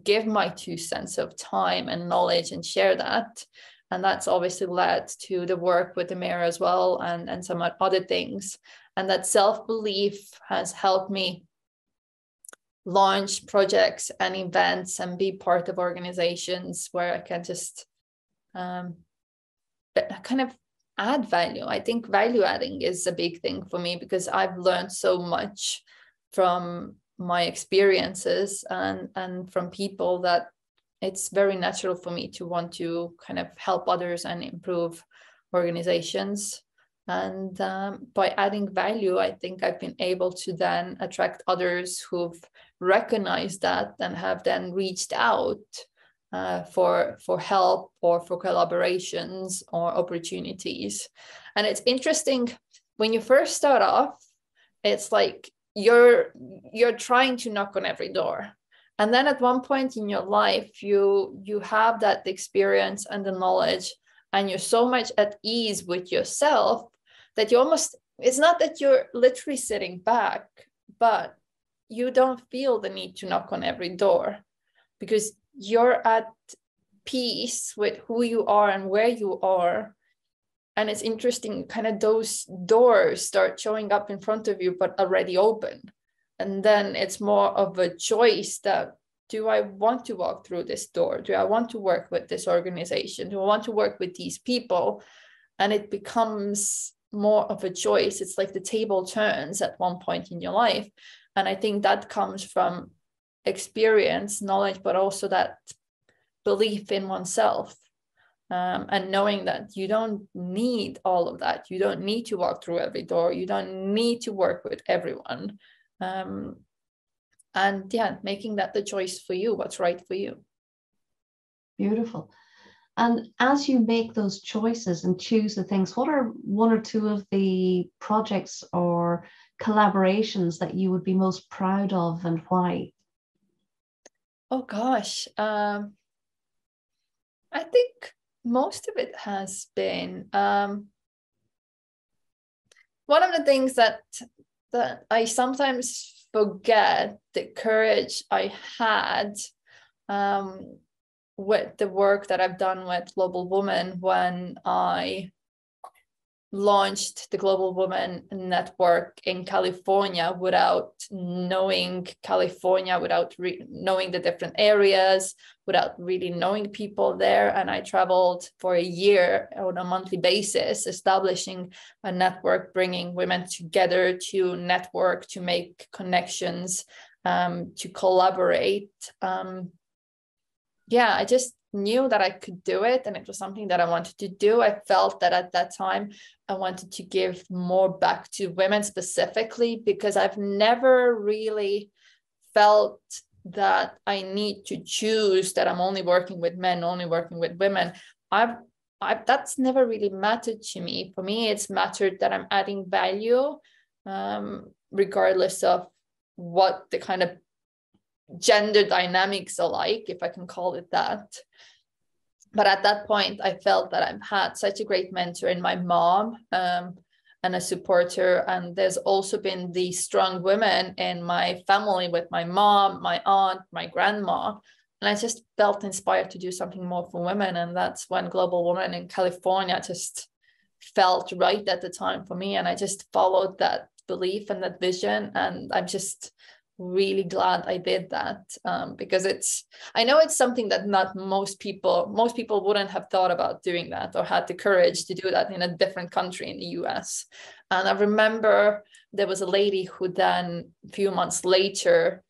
give my 2 cents of time and knowledge and share that. And that's obviously led to the work with the mayor as well, and some other things. And that self-belief has helped me launch projects and events and be part of organizations where I can just kind of add value. I think value adding is a big thing for me, because I've learned so much from my experiences and from people, that it's very natural for me to want to kind of help others and improve organizations. And by adding value, I think I've been able to then attract others who've recognized that and have then reached out for help or for collaborations or opportunities. And it's interesting, when you first start off, it's like you're trying to knock on every door. And then at one point in your life, you have that experience and the knowledge, and you're so much at ease with yourself that you almost, it's not that you're literally sitting back, but you don't feel the need to knock on every door, because you're at peace with who you are and where you are. And it's interesting, kind of those doors start showing up in front of you, but already open. And then it's more of a choice that, do I want to walk through this door? Do I want to work with this organization? Do I want to work with these people? And it becomes more of a choice. It's like the table turns at one point in your life. And I think that comes from experience, knowledge, but also that belief in oneself. And knowing that you don't need all of that. You don't need to walk through every door. You don't need to work with everyone. And yeah, making that the choice for you, what's right for you. Beautiful. And as you make those choices and choose the things, what are one or two of the projects or collaborations that you would be most proud of, and why? Oh gosh, I think most of it has been one of the things that I sometimes forget, the courage I had with the work that I've done with Global Women, when I launched the Global Women Network in California without knowing California, without knowing the different areas, without really knowing people there. And I traveled for a year on a monthly basis, establishing a network, bringing women together to network, to make connections, to collaborate. I just knew that I could do it, and it was something that I wanted to do. I felt that at that time I wanted to give more back to women specifically, because I've never really felt that I need to choose that I'm only working with men, only working with women. That's never really mattered to me. For me, it's mattered that I'm adding value, regardless of what the kind of gender dynamics are like, if I can call it that. But at that point, I felt that I've had such a great mentor in my mom, and a supporter. And there's also been these strong women in my family with my mom, my aunt, my grandma. And I just felt inspired to do something more for women. And that's when Global Woman in California just felt right at the time for me. And I just followed that belief and that vision. And I'm just really glad I did that, because I know it's something that not most people wouldn't have thought about doing that or had the courage to do that in a different country in the US. And I remember there was a lady who then a few months later,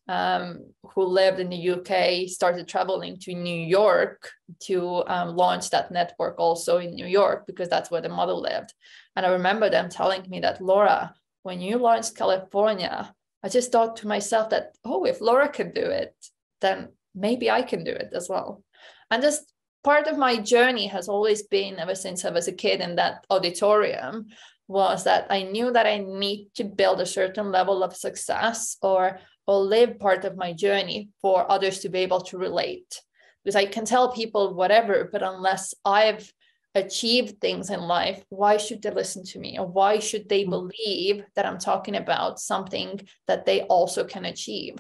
who lived in the UK, started traveling to New York to launch that network also in New York, because that's where the model lived. And I remember them telling me that, Laura, when you launched California, I just thought to myself that, oh, if Laura can do it, then maybe I can do it as well. And just part of my journey has always been, ever since I was a kid in that auditorium, was that I knew that I need to build a certain level of success or live part of my journey for others to be able to relate. Because I can tell people whatever, but unless I've achieved things in life, why should they listen to me? Or why should they believe that I'm talking about something that they also can achieve?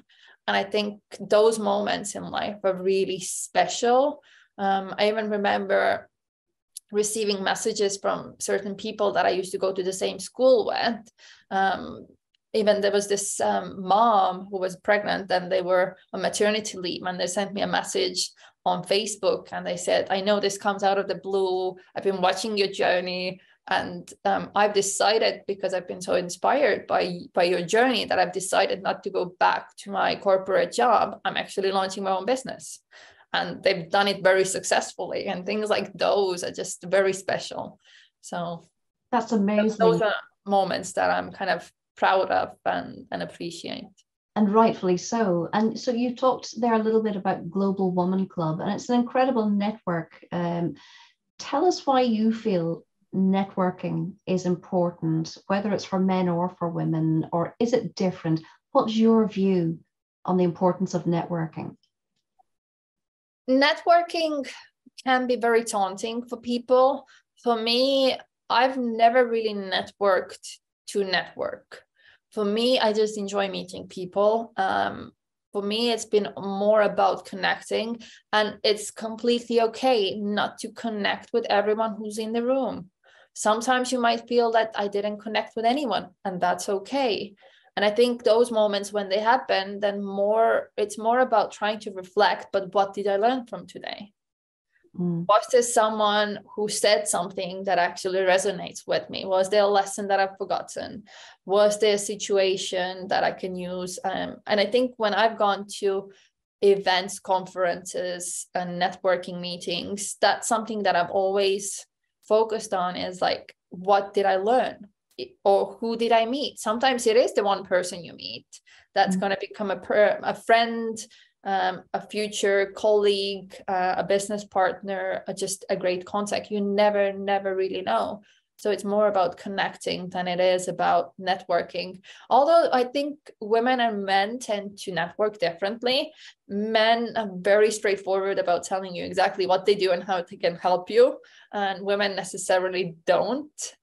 And I think those moments in life are really special. I even remember receiving messages from certain people that I used to go to the same school with. Even there was this mom who was pregnant and they were on maternity leave, and they sent me a message on Facebook and they said, I know this comes out of the blue. I've been watching your journey, and I've decided, because I've been so inspired by your journey, that I've decided not to go back to my corporate job. I'm actually launching my own business. And they've done it very successfully, and things like those are just very special. So that's amazing. Those are moments that I'm kind of proud of and appreciate. And rightfully so. And so you talked there a little bit about Global Woman Club, and it's an incredible network. Tell us why you feel networking is important, whether it's for men or for women, or is it different? What's your view on the importance of networking? Networking can be very daunting for people. For me, I've never really networked to network. For me, I just enjoy meeting people. For me, it's been more about connecting, and it's completely okay not to connect with everyone who's in the room. Sometimes you might feel that I didn't connect with anyone, and that's okay. And I think those moments when they happen, then it's more about trying to reflect, but what did I learn from today? Was there someone who said something that actually resonates with me? Was there a lesson that I've forgotten? Was there a situation that I can use? And I think when I've gone to events, conferences, and networking meetings, that's something that I've always focused on, is like, what did I learn? Or who did I meet? Sometimes it is the one person you meet that's going to become a friend, a future colleague, a business partner, just a great contact. You never really know. So it's more about connecting than it is about networking. Although I think women and men tend to network differently. Men are very straightforward about telling you exactly what they do and how they can help you. And women necessarily don't,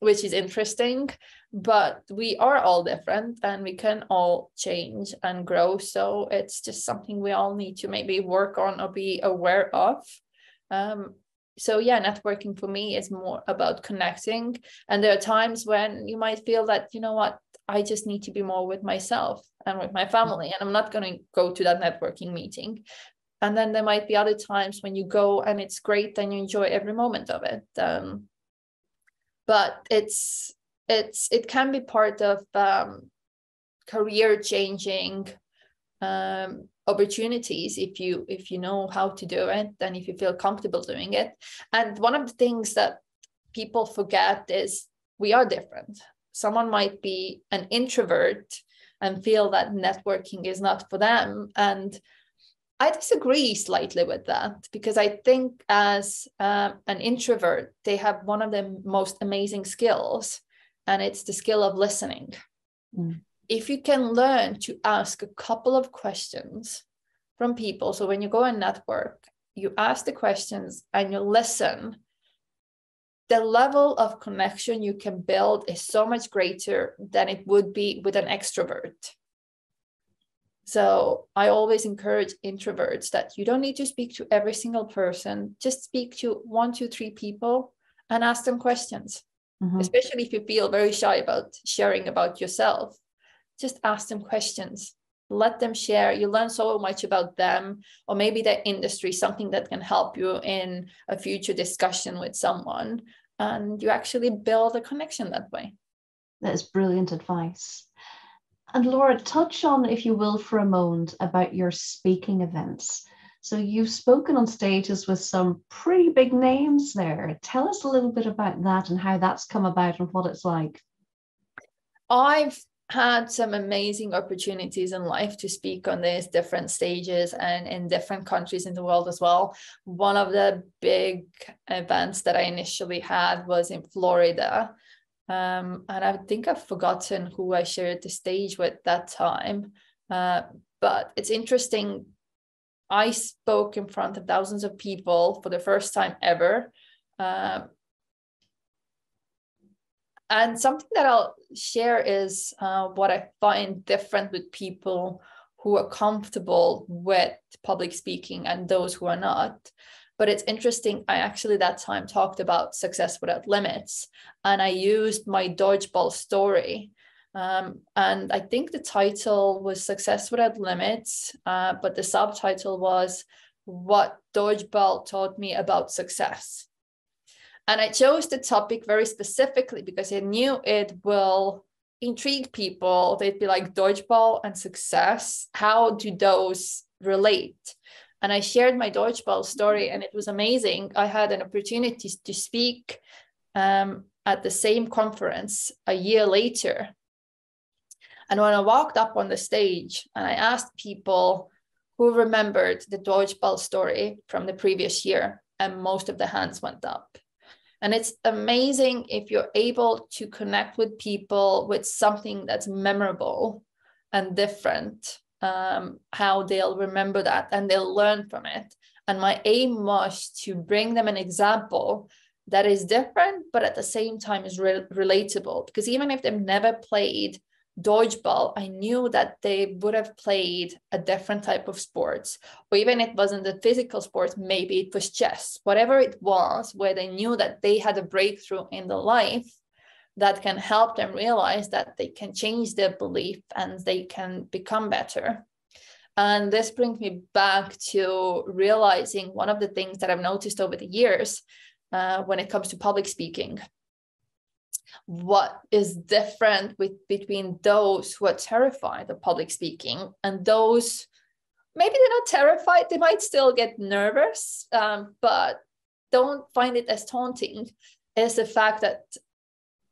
which is interesting. But we are all different and we can all change and grow. So it's just something we all need to maybe work on or be aware of. So yeah, networking for me is more about connecting. And there are times when you might feel that, you know what, I just need to be more with myself and with my family, and I'm not going to go to that networking meeting. And then there might be other times when you go and it's great and you enjoy every moment of it. But it can be part of career changing opportunities if you know how to do it and if you feel comfortable doing it. And one of the things that people forget is we are different. Someone might be an introvert and feel that networking is not for them. And I disagree slightly with that, because I think as an introvert, they have one of the most amazing skills, and it's the skill of listening. If you can learn to ask a couple of questions from people, so when you go and network, you ask the questions and you listen, the level of connection you can build is so much greater than it would be with an extrovert. So I always encourage introverts that you don't need to speak to every single person. Just speak to 1, 2, 3 people and ask them questions, especially if you feel very shy about sharing about yourself. Just ask them questions. Let them share. You learn so much about them, or maybe their industry, something that can help you in a future discussion with someone. And you actually build a connection that way. That is brilliant advice. And Laura, touch on, if you will, for a moment about your speaking events. So you've spoken on stages with some pretty big names there. Tell us a little bit about that and how that's come about and what it's like. I've had some amazing opportunities in life to speak on these different stages and in different countries in the world as well. One of the big events that I initially had was in Florida. And I think I've forgotten who I shared the stage with that time. But it's interesting. I spoke in front of thousands of people for the first time ever. And something that I'll share is what I find different with people who are comfortable with public speaking and those who are not. But it's interesting, I actually that time talked about success without limits, and I used my dodgeball story. And I think the title was Success Without Limits, but the subtitle was What Dodgeball Taught Me About Success. And I chose the topic very specifically because I knew it will intrigue people. They'd be like, dodgeball and success, how do those relate? And I shared my dodgeball story, and it was amazing. I had an opportunity to speak at the same conference a year later. And when I walked up on the stage and I asked people who remembered the dodgeball story from the previous year, and most of the hands went up. And it's amazing if you're able to connect with people with something that's memorable and different, how they'll remember that and they'll learn from it. And my aim was to bring them an example that is different, but at the same time is relatable. Because even if they've never played dodgeball, I knew that they would have played a different type of sports, or even if it wasn't the physical sports, maybe it was chess, whatever it was, where they knew that they had a breakthrough in the life that can help them realize that they can change their belief and they can become better. And this brings me back to realizing one of the things that I've noticed over the years when it comes to public speaking. What is different between those who are terrified of public speaking and those, maybe they're not terrified, they might still get nervous, but don't find it as daunting, is the fact that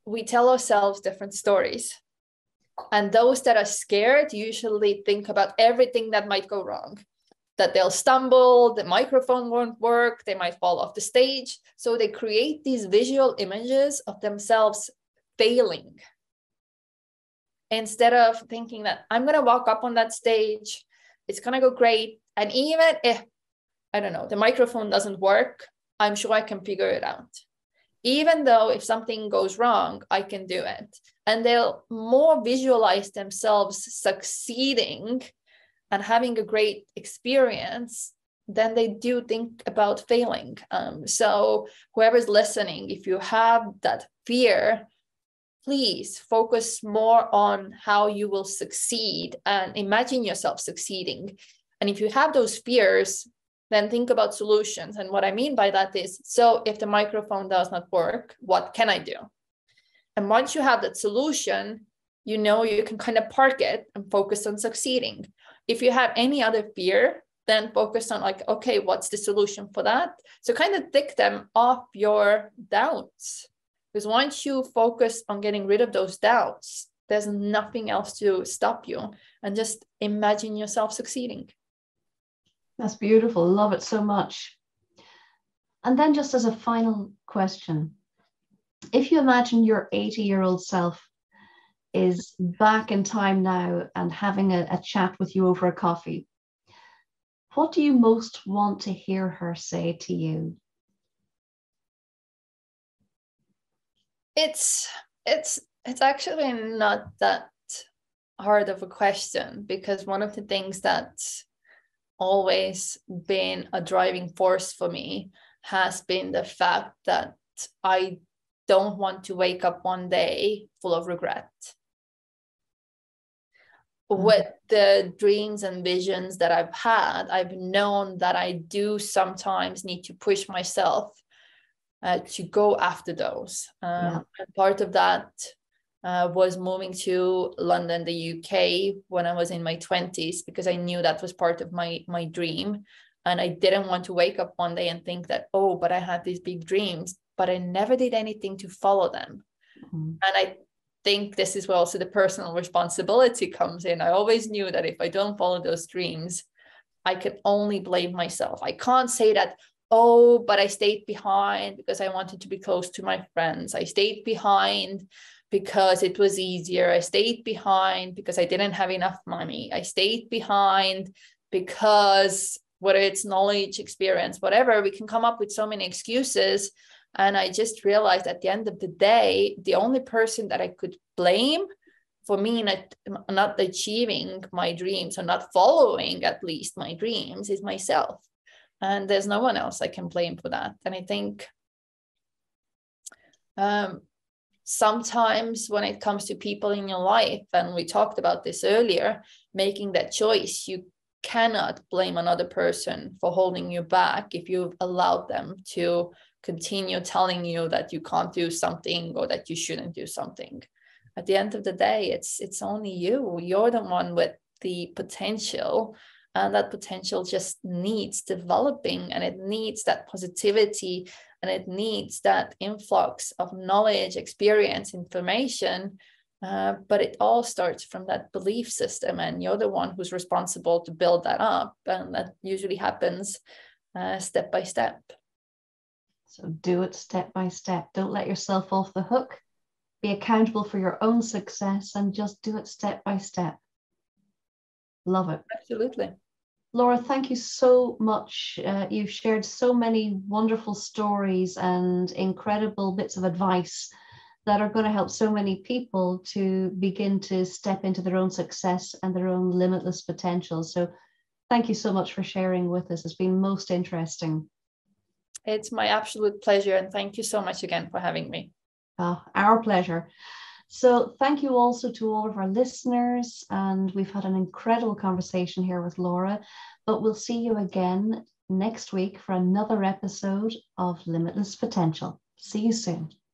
we tell ourselves different stories. And those that are scared usually think about everything that might go wrong, that they'll stumble, the microphone won't work, they might fall off the stage. So they create these visual images of themselves failing, instead of thinking that I'm going to walk up on that stage, it's going to go great. And even if, I don't know, the microphone doesn't work, I'm sure I can figure it out. Even though if something goes wrong, I can do it. And they'll more visualize themselves succeeding and having a great experience than they do think about failing. So whoever's listening, if you have that fear, please focus more on how you will succeed and imagine yourself succeeding. And if you have those fears, then think about solutions. And what I mean by that is, so if the microphone does not work, what can I do? And once you have that solution, you know you can kind of park it and focus on succeeding. If you have any other fear, then focus on like, okay, what's the solution for that? So kind of tick them off your doubts. Because once you focus on getting rid of those doubts, There's nothing else to stop you. And just imagine yourself succeeding. That's beautiful. Love it so much. And then just as a final question, if you imagine your 80-year-old self is back in time now and having a chat with you over a coffee, what do you most want to hear her say to you? It's actually not that hard of a question, because one of the things that's always been a driving force for me has been the fact that I don't want to wake up one day full of regret. With the dreams and visions that I've had, I've known that I do sometimes need to push myself to go after those. And part of that was moving to London, the UK, when I was in my 20s, because I knew that was part of my dream. And I didn't want to wake up one day and think that, oh, but I had these big dreams, but I never did anything to follow them. And I think this is where also the personal responsibility comes in. I always knew that if I don't follow those dreams, I can only blame myself. I can't say that, oh, but I stayed behind because I wanted to be close to my friends. I stayed behind because it was easier. I stayed behind because I didn't have enough money. I stayed behind because whether it's knowledge, experience, whatever, we can come up with so many excuses. And I just realized at the end of the day, the only person that I could blame for me not achieving my dreams or not following at least my dreams is myself. And there's no one else I can blame for that. And I think sometimes when it comes to people in your life, and we talked about this earlier, making that choice, you cannot blame another person for holding you back if you've allowed them to continue telling you that you can't do something or that you shouldn't do something. At the end of the day, it's only you. You're the one with the potential, and that potential just needs developing, and it needs that positivity, and it needs that influx of knowledge, experience, information. But it all starts from that belief system, and you're the one who's responsible to build that up. And that usually happens step by step. So do it step by step. Don't let yourself off the hook. Be accountable for your own success and just do it step by step. Love it. Absolutely. Laura, thank you so much. You've shared so many wonderful stories and incredible bits of advice that are going to help so many people to begin to step into their own success and their own limitless potential. So thank you so much for sharing with us. It's been most interesting. It's my absolute pleasure. And thank you so much again for having me. Our pleasure. So thank you also to all of our listeners. And we've had an incredible conversation here with Laura, but we'll see you again next week for another episode of Limitless Potential. See you soon.